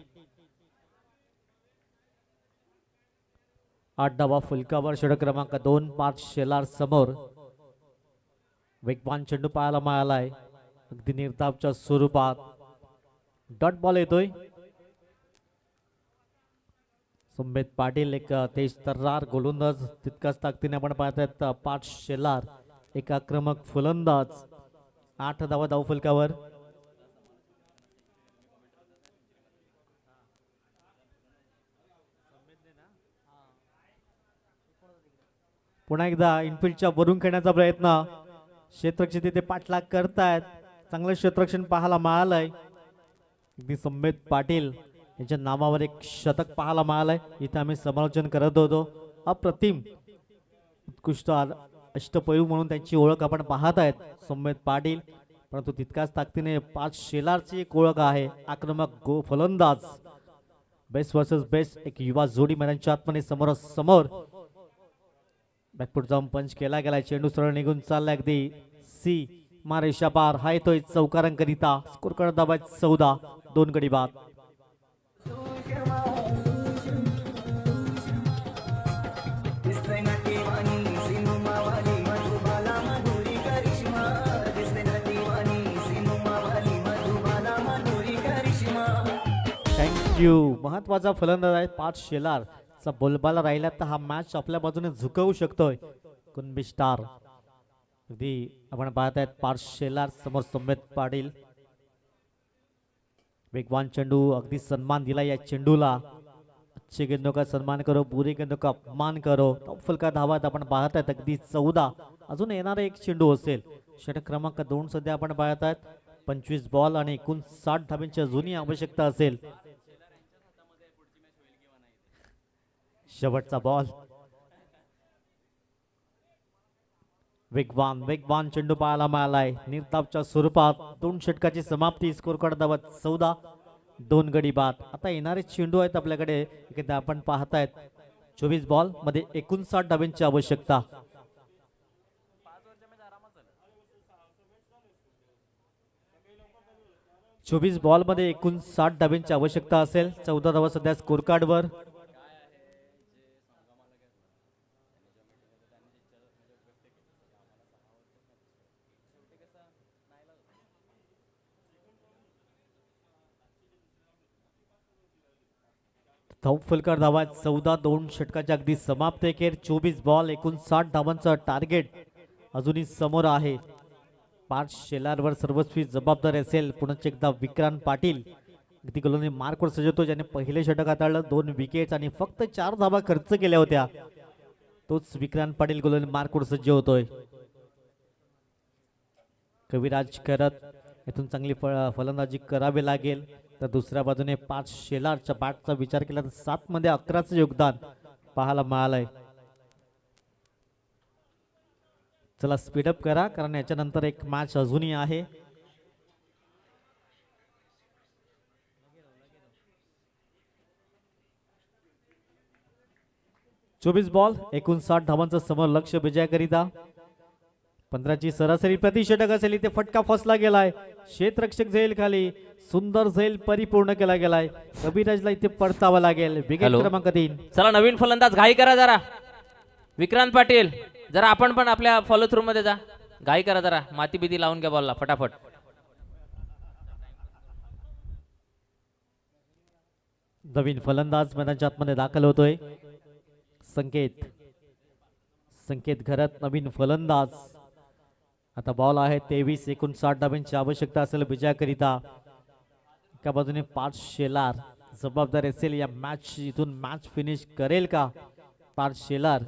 8 धावा फलकावर. षटक क्रमांक 2. 5 शेलार समोर. वेगवान चेंडू पाहायला मिळालाय. अगदी निर्धावच्या स्वरूपात. डॉट बॉल येतोय. सम्मेत पाटील एक तेज तर्रार गोलंदाज, तितकाच ताकदीने आपण पाहतात 5 शेलार एक आक्रमक फलंदाज. 8 धावा धावफलकावर. पुन्हा एकदा इनफिल्डच्या वरून खेळण्याचा प्रयत्न. क्षेत्ररक्षक तिथे पाठलाग करतायत. चांगलं क्षेत्ररक्षण पाहायला मिळालंय. अगदी संमेत पाटील यांच्या नावावर एक शतक पाहायला मिळालंय. इथे आम्ही समालोचन करत होतो. अप्रतिम उत्कृष्ट अष्टपैलू म्हणून त्यांची ओळख आपण पाहत आहेत संमेत पाटील. परंतु तितकाच ताकदीने 5 शेलारची एक ओळख आहे. आक्रमक फलंदाज. बेस्ट वर्सेस बेस्ट एक युवा जोडी मैदानाच्या आतमध्ये समोर बॅकफूट जाऊन पंच केला गेलाय. चेंडू सरळ निघून चाललाय अगदी सी मारेशा पार. हा येतोय चौकारांकरिता. स्कोर करत दाबाय 14. 2 गडी बाद. थँक्यू. महत्वाचा फलंदाज आहे 5 शेलार चा बोलबाला राहिला तर हा मॅच आपल्या बाजूने झुकवू शकतोय. कुणबी स्टार अगदी आपण पाहत आहेत 5 शेलार समोर संमेत पाटील. वेगवान चेंडू अगदी सन्मान दिला या चेंडूला. अच्छे गेंदों का सन्मान करो, बुरे गेंदों का अपमान करो. टॉप फलका धावात आपण पाहत आहेत अगदी 14. अजून येणारा एक चेंडू असेल. षटक क्रमांक 2 सध्या आपण पाहत आहेत. 25 बॉल आणि 59 धाब्यांची अजूनही आवश्यकता असेल. शेवटचा बॉल. वेगवान चेंडू पाहायला मिळालाय. निर्धावच्या स्वरूपात 2 षटकाची समाप्ती. स्कोर कार्ड धावत 14. 2 गडी बाद. आता येणारे चेंडू आहेत आपल्याकडे. इथे आपण पाहतायत 24 बॉल मध्ये 59 धाब्यांची आवश्यकता. चोवीस बॉल मध्ये 59 धाब्यांची आवश्यकता असेल. 14 धावा सध्या स्कोर कार्डवर. धाव फलकार धावा 14. 2 षटकाच्या अगदी समाप्त. एकेर 24 बॉल 59 धावांचं टार्गेट अजूनही समोर आहे. 5 शेलारवर सर्वस्वी जबाबदारी असेल. पुन्हा एकदा विक्रांत पाटील अगदी गोलंदाजी मार्कवर सजवतो, ज्याने पहिले षटक हाताळलं. 2 विकेट आणि फक्त 4 धावा खर्च केल्या होत्या. तोच विक्रांत पाटील गोलंदाजी मार्कवर सज्ज होतोय. कविराज करत येथून चांगली फलंदाजी करावी लागेल. तर दुसऱ्या बाजूने 5 शेलारच्या बॅटचा विचार केला तर 7 मध्ये 11चं योगदान पाहायला मिळालंय. चला स्पीडअप करा, कारण याच्यानंतर एक मॅच अजूनही आहे. चोवीस बॉल 59 धावांचं समोर लक्ष विजयाकरिता. 15ची सरासरी प्रतिषटक असेल. इथे फटका फसला गेलाय. क्षेत्ररक्षक झेल खाली. सुंदर झेल परिपूर्ण केला गेलाय. कविराजला इथे परतावा लागेल. विकेट क्रमांक 3. चला नवीन फलंदाज घाई करा जरा. विक्रांत पाटील जरा आपण पण आपल्या फॉलो थ्रू मध्ये जा. घाई करा जरा. माती बिती लावून घ्या बॉलला फटाफट. नवीन फलंदाज मैदानाच्या आतमध्ये दाखल होतोय. संकेत घरात नवीन फलंदाज. आता बॉल आहे 23. 59 धाब्यांची आवश्यकता असेल विजयाकरिता. एका बाजूने 5 शेलार जबाबदारी असेल या मॅच. इथून मॅच फिनिश करेल का 5 शेलार.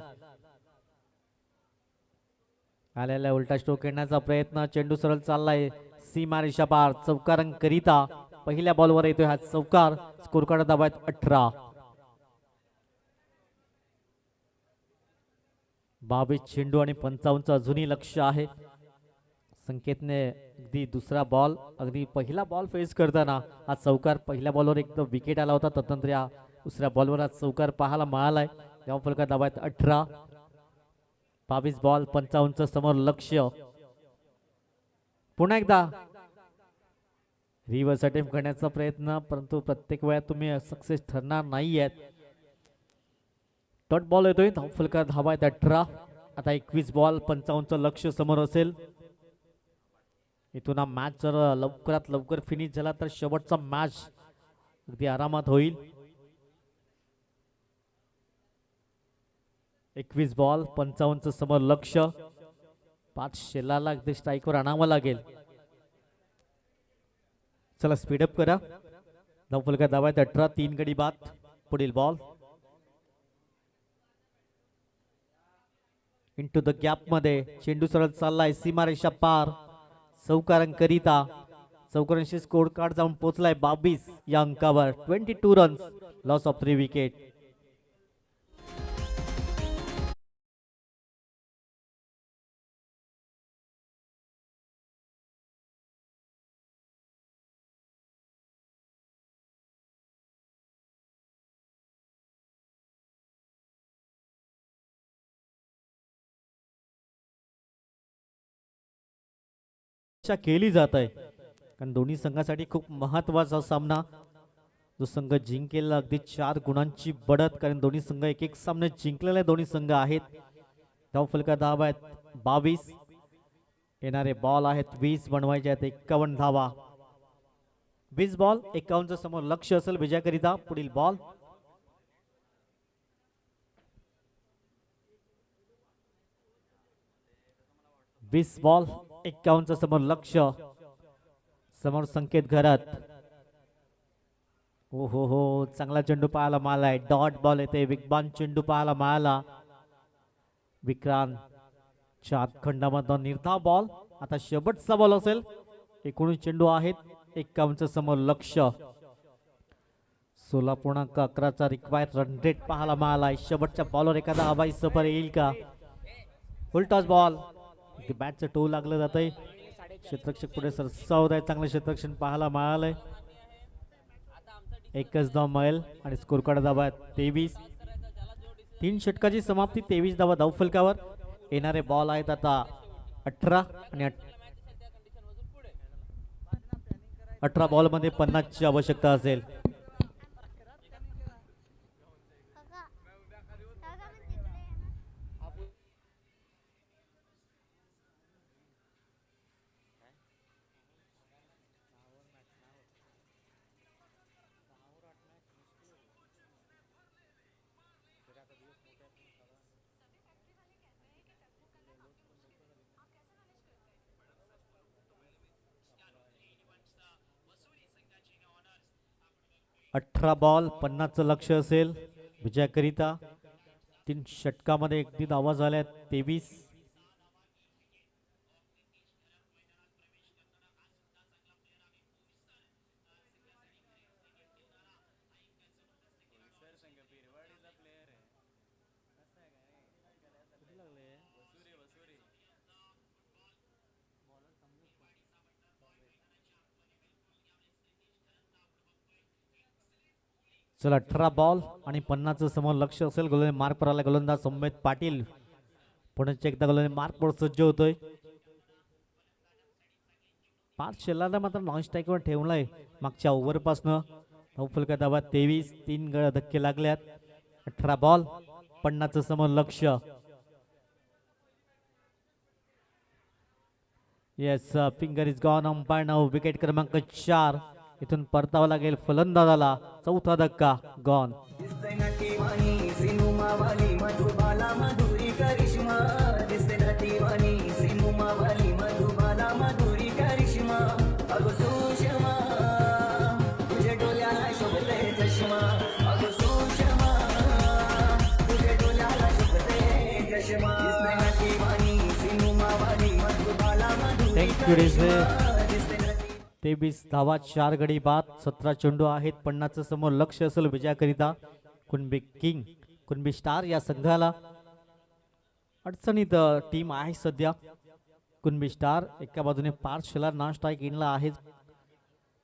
आलेला उलटा स्ट्रोक खेळण्याचा प्रयत्न. चेंडू सरळ चाललाय सीमारेषा पार. चौकारांकरिता पहिल्या बॉलवर येतोय हा चौकार. Score card दाबायत 18. 22 चेंडू आणि 55चं अजूनही लक्ष आहे. संकेतने अगदी दुसरा बॉल अगदी पहिला बॉल फेस करताना हा चौकार. पहिल्या बॉलवर एकदम विकेट आला होता. तदनंतर या दुसऱ्या बॉलवर हा चौकार पाहायला मिळालाय. तेव्हा फलका दाबायत 18. 22 बॉल 55चं समोर लक्ष. पुन्हा एकदा रिव्हर्स अटेम्प्ट करण्याचा प्रयत्न, परंतु प्रत्येक वेळा तुम्ही सक्सेस ठरणार नाहीयेत. डॉट बॉल येतोय. फलका धावायत 18. आता 21 बॉल 55चं लक्ष समोर असेल. इथून हा मॅच जर लवकरात लवकर फिनिश झाला तर शेवटचा मॅच अगदी आरामात होईल. 21 बॉल 55चं समोर लक्ष. 5 शेलारला अगदी स्ट्राईकवर आणावं लागेल. चला स्पीडअप करा. फलका धावायत 18. 3 गडी बाद. पुढील बॉल इंटू द गॅप मध्ये चेंडू सरळ चाललाय सीमारेषा पार चौकारांकरिता चौकारांशी स्कोर कार्ड जाऊन पोहोचलाय 22 या अंकावर 22 रन्स लॉस ऑफ 3 विकेट. केली जात आहे कारण दोन्ही संघासाठी खूप महत्वाचा सामना जो संघ जिंकेल अगदी 4 गुणांची बढत कारण दोन्ही संघ एक एक सामने जिंकलेले दोन्ही संघ आहेत. धावफलका धावा आहेत 22 येणारे बॉल आहेत 20 बनवायचे आहेत 51 धावा 20 बॉल 51 समोर लक्ष असेल विजयाकरिता. पुढील बॉल वीस बॉल 51 समोर लक्ष समोर संकेत घरात. हो हो हो चांगला चेंडू पाहायला मिळालाय डॉट बॉल येते वेगवान चेंडू पाहायला मिळाला विक्रांत च्या खंडामधून निर्धाव बॉल. आता शेवटचा बॉल असेल 19 चेंडू आहेत 51 समोर लक्ष 16.11चा रिक्वायर्ड रन रेट पाहायला मिळालाय. शेवटच्या बॉलवर एखादा हवाई सफर येईल का. फुल टॉस बॉल बॅटचं टो लागलं जात आहे क्षेत्ररक्षक पुढे सरसावत आहे चांगलं क्षेत्ररक्षण पाहायला मिळालंय. एकच धाव मिळेल आणि स्कोर कार्ड धावा 23 3 षटकाची समाप्ती 23 धावा धावफलकावर. येणारे बॉल आहेत आता 18 आणि 18 बॉल मध्ये 50 ची आवश्यकता असेल. अठरा बॉल 50चं लक्ष असेल विजयाकरिता. 3 षटकामध्ये अगदी धावा झाल्या 23. चला 18 बॉल आणि 50चं समोर लक्ष असेल. गोलंदाज मार्क वर आला गोलंदाज संमेत पाटील पुन्हा एकदा गोलंदाज मार्क वर सज्ज होतोय. 5 शेलाला मात्र नॉन स्ट्राईक वर ठेवलाय मागच्या ओव्हर पासनं. धावफलका धावा 23 3 धक्के लागल्यात. 18 बॉल 50चं समोर लक्ष. Yes finger is gone umpire now wicket क्रमांक 4. इथून परतावा लागेल फलंदाजाला. चौथा धक्का गॉन. थँक्यू 23 धावा 4 गडी बाद 17 चेंडू आहेत. 50चं समोर लक्ष असेल विजयाकरिता. कुणबी किंग कुणबी स्टार या संघाला अडचणीत टीम आहे सध्या. कुणबी स्टार एका बाजूने पार्शला नॉन स्ट्राईक इनला आहे.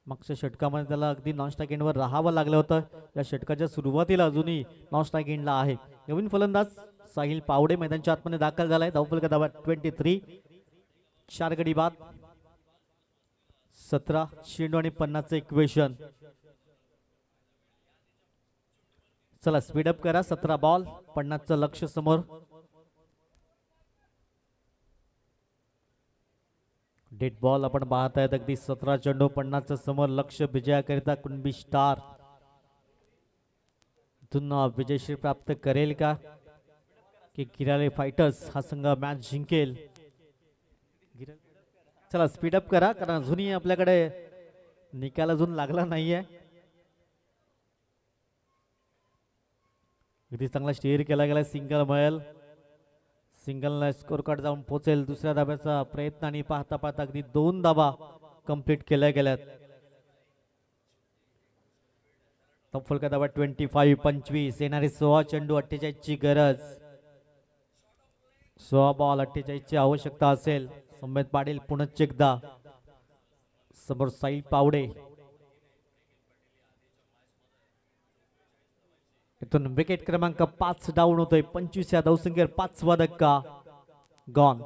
मागच्या षटकामध्ये त्याला अगदी नॉन स्ट्राईक इनवर राहावं लागलं होतं. या षटकाच्या सुरुवातीला अजूनही नॉन स्ट्राईक इनला आहे. नवीन फलंदाज साहिल पावडे मैदानाच्या आतमध्ये दाखल झालाय. धावफलका धावा 23 4 गडी बाद 17 चेंडू आणि 50चं इक्वेशन. चला स्पीडअप करा. 17 बॉल 50चं लक्ष समोर. डेड बॉल आपण पाहतायत अगदी 17 चेंडू 50चं समोर लक्ष विजयाकरिता कुणबी स्टार. इथून विजयश्री प्राप्त करेल का की गिराले फायटर्स हा संघ मॅच जिंकेल. चला स्पीडअप करा कारण अजूनही आपल्याकडे निकाल अजून लागला नाहीये. अगदी चांगला स्टेअर केला गेला. सिंगल मिळेल सिंगल स्कोर कार्ड जाऊन पोहोचेल दुसऱ्या धाब्याचा प्रयत्न आणि पाहता पाहता अगदी 2 धाबा कंप्लीट केल्या गेल्यात. फलका धाबा 25 येणारे 16 चेंडू 48 ची गरज. 16 बॉल 48 ची आवश्यकता असेल. संमेत पाटील पुनश्च एकदा समोर साई पावडे. इथून विकेट क्रमांक 5 डाऊन होतोय. 25 या धावसंख्येवर 5वा धक्का गॉन.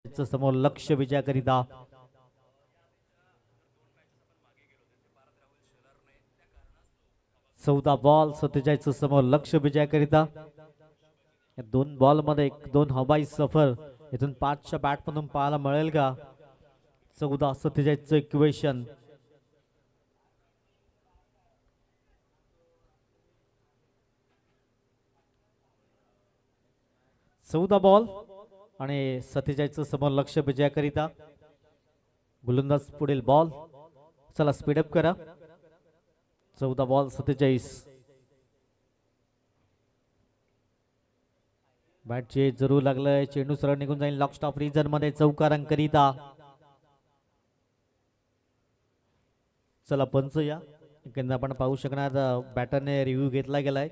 समोर लक्ष विजयाकरिता चौदा बॉल 47 समोर लक्ष विजयाकरिता. या 2 बॉल मध्ये 2 हवाई सफर इथून 5च्या बॅट मधून पाहायला मिळेल का? 14-47 इक्वेशन. चौदा बॉल आणि 47 समोर लक्ष विजयाकरिता. गोलंदाज पुढील बॉल. चला स्पीडअप करा. 14 बॉल 47. बॅटचे जरूर लागलंय. चेंडू सरळ निघून जाईल लॉक स्टॉप रिजन मध्ये चौकारांकरिता. चला पंच या एकंदर आपण पाहू शकणार बॅटरने रिव्ह्यू घेतला गेलाय.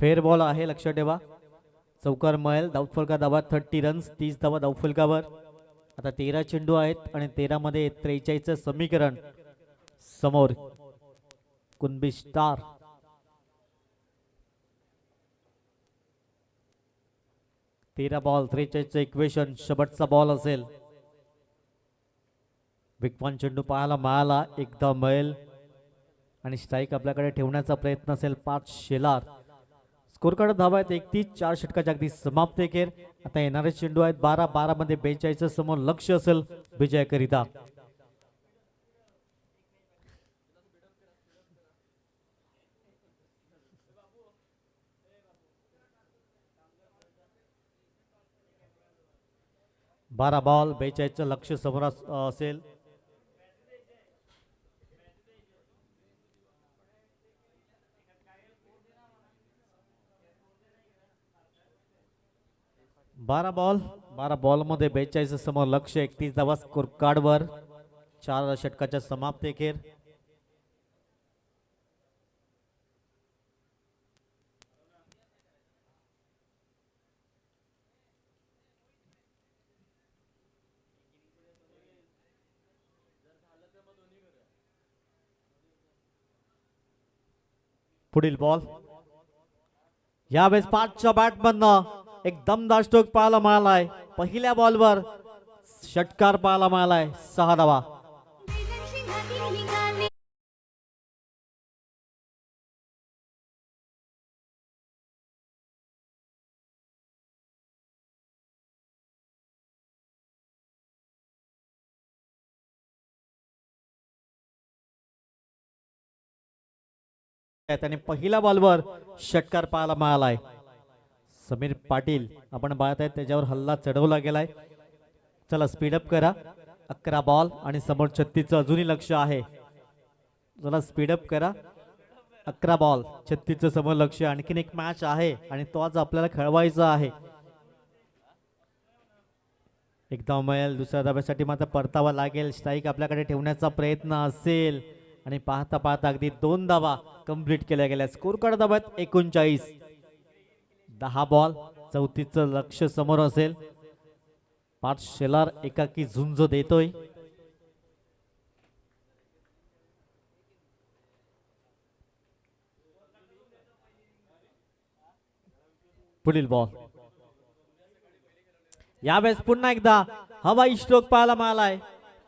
फेअर बॉल आहे लक्षात ठेवा. चौकार मिळेल. धावफलका धावा 30 रन्स 30 धावा धावफलकावर. आता 13 चेंडू आहेत आणि 13 मध्ये 43चं समीकरण. समोर कुणबी स्टार. तेरा बॉल 43चं इक्वेशन. शेवटचा बॉल असेल. वेगवान चेंडू पाहायला मिळाला. एकदा मिळेल आणि स्ट्राईक आपल्याकडे ठेवण्याचा प्रयत्न असेल. 5 शेलार. स्कोर कार्ड धावा आहेत 31. 4 षटकाच्या अगदी समाप्त एकेर. आता येणारे चेंडू आहेत 12 मध्ये 42 समोर लक्ष असेल विजयाकरिता. बारा बॉल 42 लक्ष समोर असेल. बारा बॉल मध्ये 42 समोर लक्ष. 31 धावा स्कोर कार्ड वर. 4 षटकाच्या समाप्त एकेर. पुढील बॉल. यावेळेस 5च्या बॅट मधनं एक दमदार स्ट्रोक पाहायला मिळालाय. पहिल्या बॉलवर षटकार पाहायला मिळालाय. 6 धावा. त्याने पहिल्या बॉलवर षटकार पाहायला मिळालाय. समीर पाटील आपण पाहत आहेत त्याच्यावर हल्ला चढवला गेलाय. चला स्पीडअप करा. 11 बॉल आणि समोर 36चं अजूनही लक्ष आहे. चला स्पीडअप करा. 11 बॉल 36चं समोर लक्ष. आणखीन एक मॅच आहे आणि तो आज आपल्याला खेळवायचा आहे. एक धाव मिळेल. दुसऱ्या धाब्यासाठी मात्र परतावा लागेल. स्ट्राईक आपल्याकडे ठेवण्याचा प्रयत्न असेल आणि पाहता पाहता अगदी 2 धावा कंप्लीट केल्या गेल्या. स्कोर कार्ड धाब्यात 39. 10 बॉल 34चं लक्ष समोर असेल. पाच शेलार एकाकी झुंज देतोय. पुढील बॉल. यावेळेस पुन्हा एकदा हवाई स्ट्रोक पाहायला मिळालाय.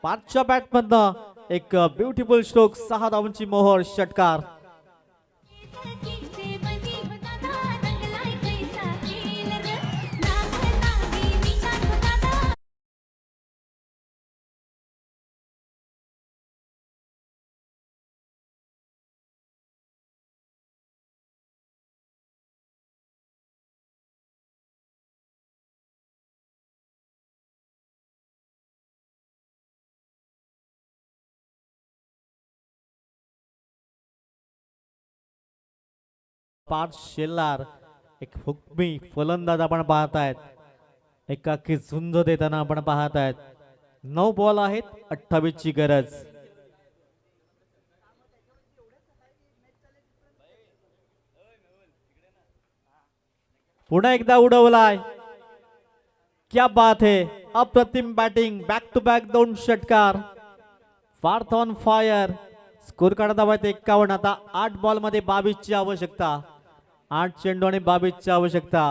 पाचच्या बॅटमधनं एक ब्युटिफुल स्ट्रोक. 6 धावांची मोहर. षटकार. पाच शेलार एक हुकमी फलंदाज आपण पाहतायत. एकाकी झुंज देताना आपण पाहतायत. 9 बॉल आहेत. 28 ची गरज. पुन्हा एकदा उडवलाय. क्या बात है. अप्रतिम बॅटिंग. बॅक टू बॅक 2 षटकार. फार्थ ऑन फायर. स्कोर कार्ड दाबायत 51. आता 8 बॉल मध्ये 22 ची आवश्यकता. 8 चेंडू आणि 22 ची आवश्यकता.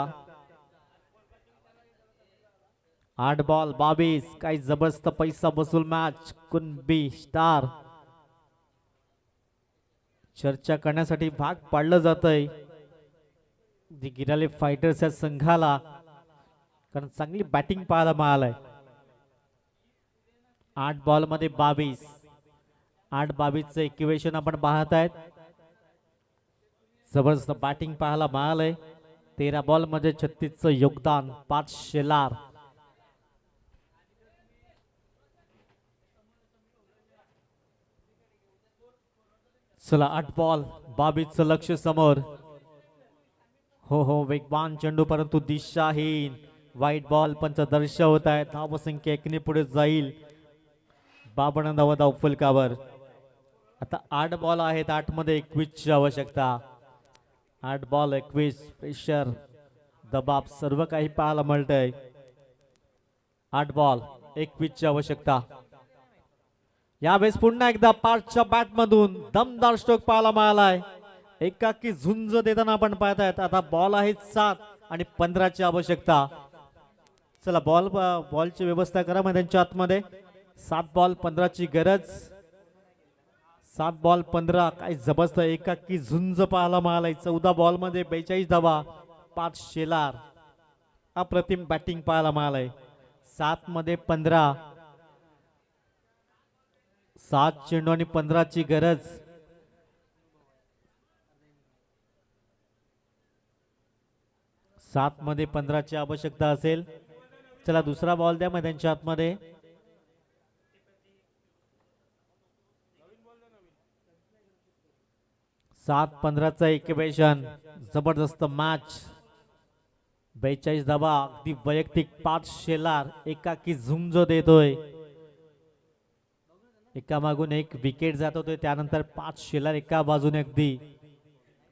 8 बॉल 22. काही जबरदस्त पैसा बसूल मॅच. कुणबी स्टार चर्चा करण्यासाठी भाग पाडलं जातंय गिराले फायटर्स या संघाला, कारण चांगली बॅटिंग पाहायला मिळालंय. 8 बॉल मध्ये 22. 8-22चं इक्वेशन आपण पाहतायत. जबरदस्त बॅटिंग पाहायला मिळालंय. 13 बॉल मध्ये 36चं योगदान. 5 शेलार. चला 8 बॉल 22चं लक्ष समोर. हो वेगवान चेंडू परंतु दिशाहीन. वाईट बॉल पंच दर्शवत आहेत. धावसंख्या 1 ने पुढे जाईल. 52 धावा धावफलकावर. आता 8 बॉल आहेत. 8 मध्ये 21 ची आवश्यकता. 8 बॉल 21. प्रेशर दबाव सर्व काही पाहायला मिळतंय. 8 बॉल 21 ची आवश्यकता. यावेळेस पुन्हा एकदा 5च्या बॅट मधून दमदार स्ट्रोक पाहायला मिळालाय. एकाकी झुंज देताना आपण पाहतायत. आता बॉल आहेत 7 आणि 15 ची आवश्यकता. चला बॉलची व्यवस्था करा मैदानाच्या आतमध्ये. 7 बॉल 15 ची गरज. 7 बॉल 15. काय जबरदस्त एकाकी झुंज पाहायला मिळालाय. 14 बॉल मध्ये 42 धावा. 5 शेलार. अप्रतिम बॅटिंग पाहायला मिळालंय. 7 मध्ये 15. 7 चेंडू आणि 15 ची गरज. सात मध्ये 15 ची आवश्यकता असेल. चला दुसरा बॉल द्या मैदानाच्या आतमध्ये. सात 15चा इक्वेशन. जबरदस्त मॅच. 42 धावा. अगदी वैयक्तिक 5 शेलार. एकाकी झुंज देतोय. एका मागून एक विकेट जात होते. त्यानंतर 5 शेलार एका बाजूने अगदी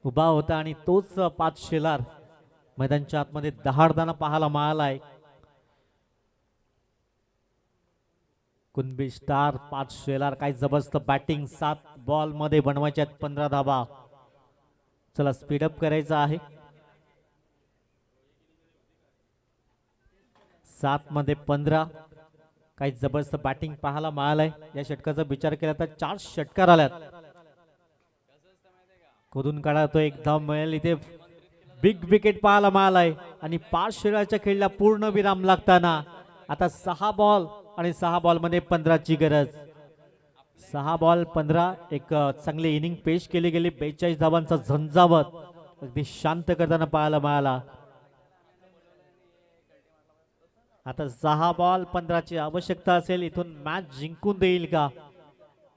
उभा होता आणि तोच 5 शेलार मैदानाच्या आतमध्ये दहाडताना पाहायला मिळालाय. कुणबी स्टार 5 शेलार. काय जबरदस्त बॅटिंग. 7 बॉल मध्ये बनवायच्या 15 धावा. चला स्पीडअप करायचं आहे. 7 मध्ये 15. काही जबरदस्त बॅटिंग पाहायला मिळालंय. या षटकाचा विचार केला तर 4 षटकार आल्यात. खोदून काढा तो एक धाव मिळेल. इथे बिग विकेट पाहायला मिळालाय आणि 5 षटकाच्या खेळला पूर्ण विराम लागताना आता 6 बॉल आणि 6 बॉल मध्ये 15 ची गरज. 6 बॉल 15. एक चांगली इनिंग पेश केली गेली. 42 धावांचा झंझावत अगदी शांत करताना पाहायला मिळाला. आता 6 बॉल 15 ची आवश्यकता असेल. इथून मॅच जिंकून देईल का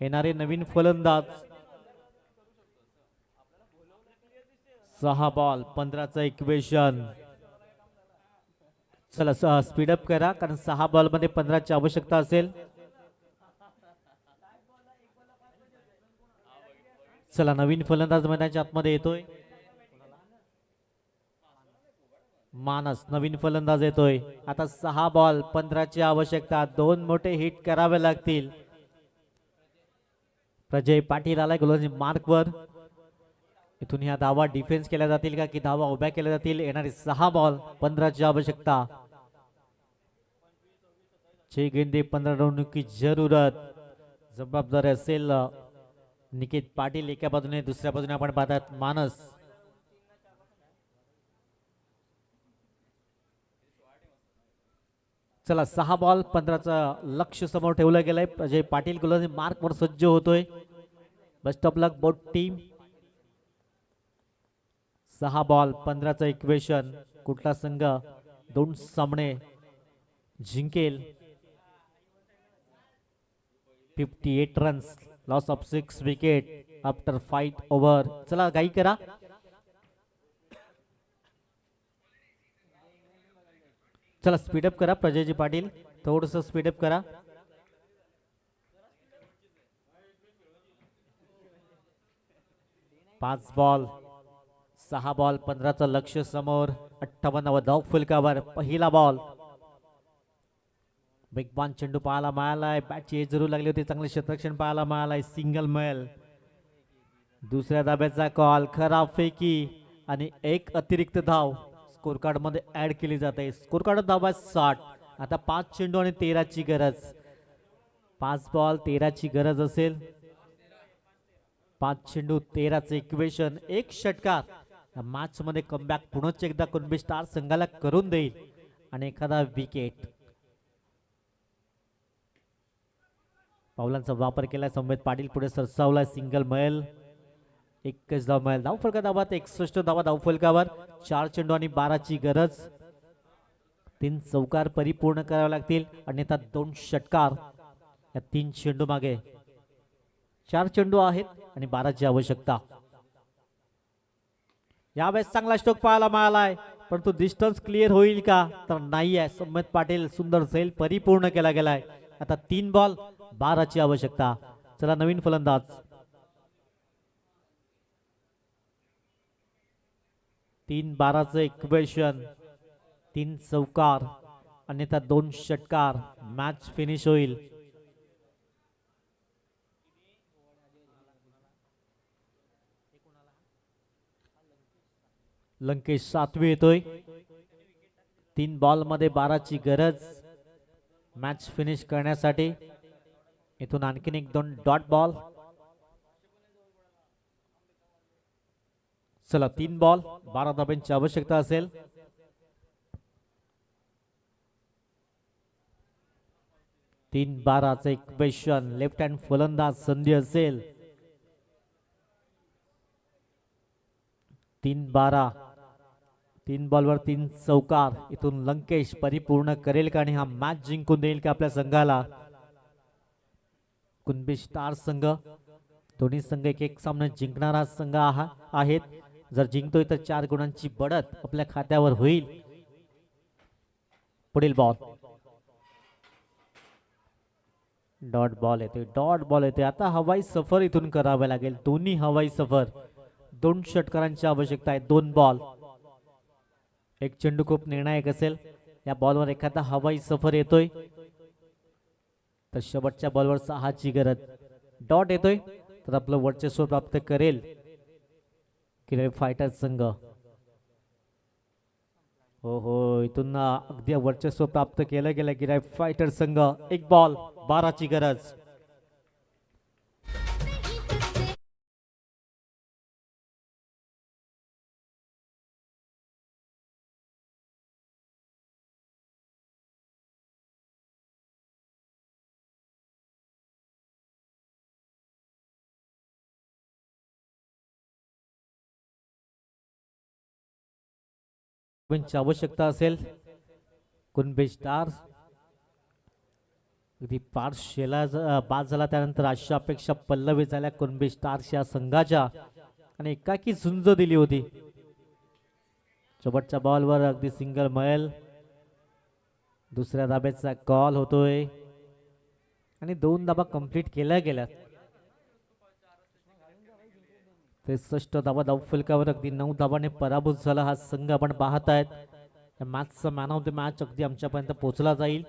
येणारे नवीन फलंदाज. 6 बॉल 15चं इक्वेशन. चला स्पीडअप करा कारण 6 बॉलमध्ये 15ची आवश्यकता असेल. चला नवीन फलंदाज मैदानाच्या आतमध्ये येतोय. मानस नवीन फलंदाज येतोय. आता 6 बॉल 15ची आवश्यकता. 2 मोठे हिट करावे लागतील. प्रजय पाटील आलाय गोलंदाजी मार्कवर. इथून ह्या धावा डिफेन्स केल्या जातील का की धावा उभ्या केल्या जातील. येणारी 6 बॉल 15ची आवश्यकता. 6 गेंदे 15 रनों की जरूरत. जबाबदारी असेल निकेत पाटील एका बाजूने, दुसऱ्या बाजूने आपण पाहतात मानस. चला 6 बॉल 15चं लक्ष समोर ठेवलं गेलंय. प्रजय पाटील गोलंदाजी मार्कवर सज्ज होतोय. Best of luck both team. 6 ball 15चं इक्वेशन. कुठला संघ 2 सामने जिंकेल. 58 runs, loss of 6 wicket after 5 over. चला गाई करा. चला स्पीडअप करा प्रजयजी पाटील, थोडस स्पीडअप करा. पाच बॉल 6 बॉल 15चं लक्ष समोर. 58 धाव फलकावर. पहिला बॉल. वेगवान चेंडू पाहायला मिळालाय. बॅटची एज जरूर लागली होती. चांगले क्षेत्ररक्षण पाहायला मिळालाय. सिंगल मिळेल. दुसऱ्या धाब्याचा कॉल. खराब फेकी आणि एक अतिरिक्त धाव स्कोर कार्ड मध्ये ऍड केली जाते. स्कोर कार्ड धावा 60. आता 5 चेंडू आणि 13ची गरज. 5 बॉल 13ची गरज असेल. 5 चेंडू 13चे इक्वेशन. एक षटकार मॅच मध्ये कमबॅक पुन्हा एकदा कुणबी स्टार संघाला करून देईल आणि एखादा विकेट. पावलांचा वापर केलाय. संवेद पाटील पुढे सरसावलाय. सिंगल मिळेल. एकच धाव मिळेल. धाव फलका धावात 61 धावा धाव फलकावर. 4 चेंडू आणि 12ची गरज. 3 चौकार परिपूर्ण करावे लागतील. अन्यथा 2 षटकार. या 3 चेंडू मागे 4 चेंडू आहेत आणि 12ची आवश्यकता. यावेळेस चांगला स्ट्रोक पाहायला मिळालाय, परंतु डिस्टन्स क्लिअर होईल का तर नाही आहे. संवेद पाटील सुंदर झेल परिपूर्ण केला गेलाय. आता 3 बॉल 12ची आवश्यकता. चला नवीन फलंदाज. 3-12चं इक्वेशन. 3 चौकार अन्यथा 2 षटकार. मॅच फिनिश होईल. लंकेश सातवी येतोय. 3 बॉल मध्ये 12ची गरज मॅच फिनिश करण्यासाठी. इथून आणखीन 1-2 डॉट बॉल. चला 3 बॉल 12 धाब्यांची आवश्यकता असेल. तीन 12चं इक्वेशन. लेफ्ट हँड फलंदाज संधी असेल. 3-12. 3 बॉलवर 3 चौकार. इथून लंकेश परिपूर्ण करेल का आणि हा मॅच जिंकून देईल का आपल्या संघाला. कुणबी स्टार संघ. दोन्ही संघ एक सामना जिंकणारा संघ आहेत. जर जिंकतोय तर 4 गुणांची बढत आपल्या खात्यावर होईल. पुढील बॉल. डॉट बॉल येतोय. डॉट बॉल येतोय. आता हवाई सफर इथून करावे लागेल. दोन्ही हवाई सफर. 2 षटकारांची आवश्यकता आहे. 2 बॉल. एक चेंडू खूप निर्णायक असेल. या बॉलवर एखादा हवाई सफर येतोय तर शेवटच्या बॉलवर 6ची गरज. डॉट येतोय तर आपलं वर्चस्व प्राप्त करेल गिराईक फायटर संघ. हो हो, इथून अगदी वर्चस्व प्राप्त केलं गेलं गिराईक फायटर संघ. 1 बॉल 12ची गरज. आवश्यकता असेल. कुणबी स्टार्स अगदी पार्शेला बाद झाला. त्यानंतर अशा अपेक्षा पल्लवी झाल्या कुणबी स्टार्स या संघाच्या आणि एकाकी झुंज दिली होती. शेवटच्या बॉलवर अगदी सिंगल मिळेल. दुसऱ्या धाब्याचा कॉल होतोय आणि 2 धाबा कंप्लीट केल्या गेल्यात. 63 धाबा धावफलकावर अगदी 9 धाबाने पराभूत झाला हा संघ आपण पाहतायत. या मॅचचा मॅन ऑफ द मॅच अगदी आमच्यापर्यंत पोहोचला जाईल.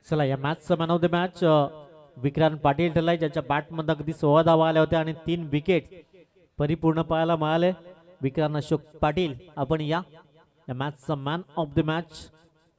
चला या मॅचचा man of the match Vikrant Patil ठरलाय, ज्याच्या बॅटमध्ये अगदी 16 धावा आल्या होत्या आणि 3 विकेट परिपूर्ण पाहायला मिळाले. विक्रांत अशोक पाटील आपण या मॅचचा मॅन ऑफ द मॅच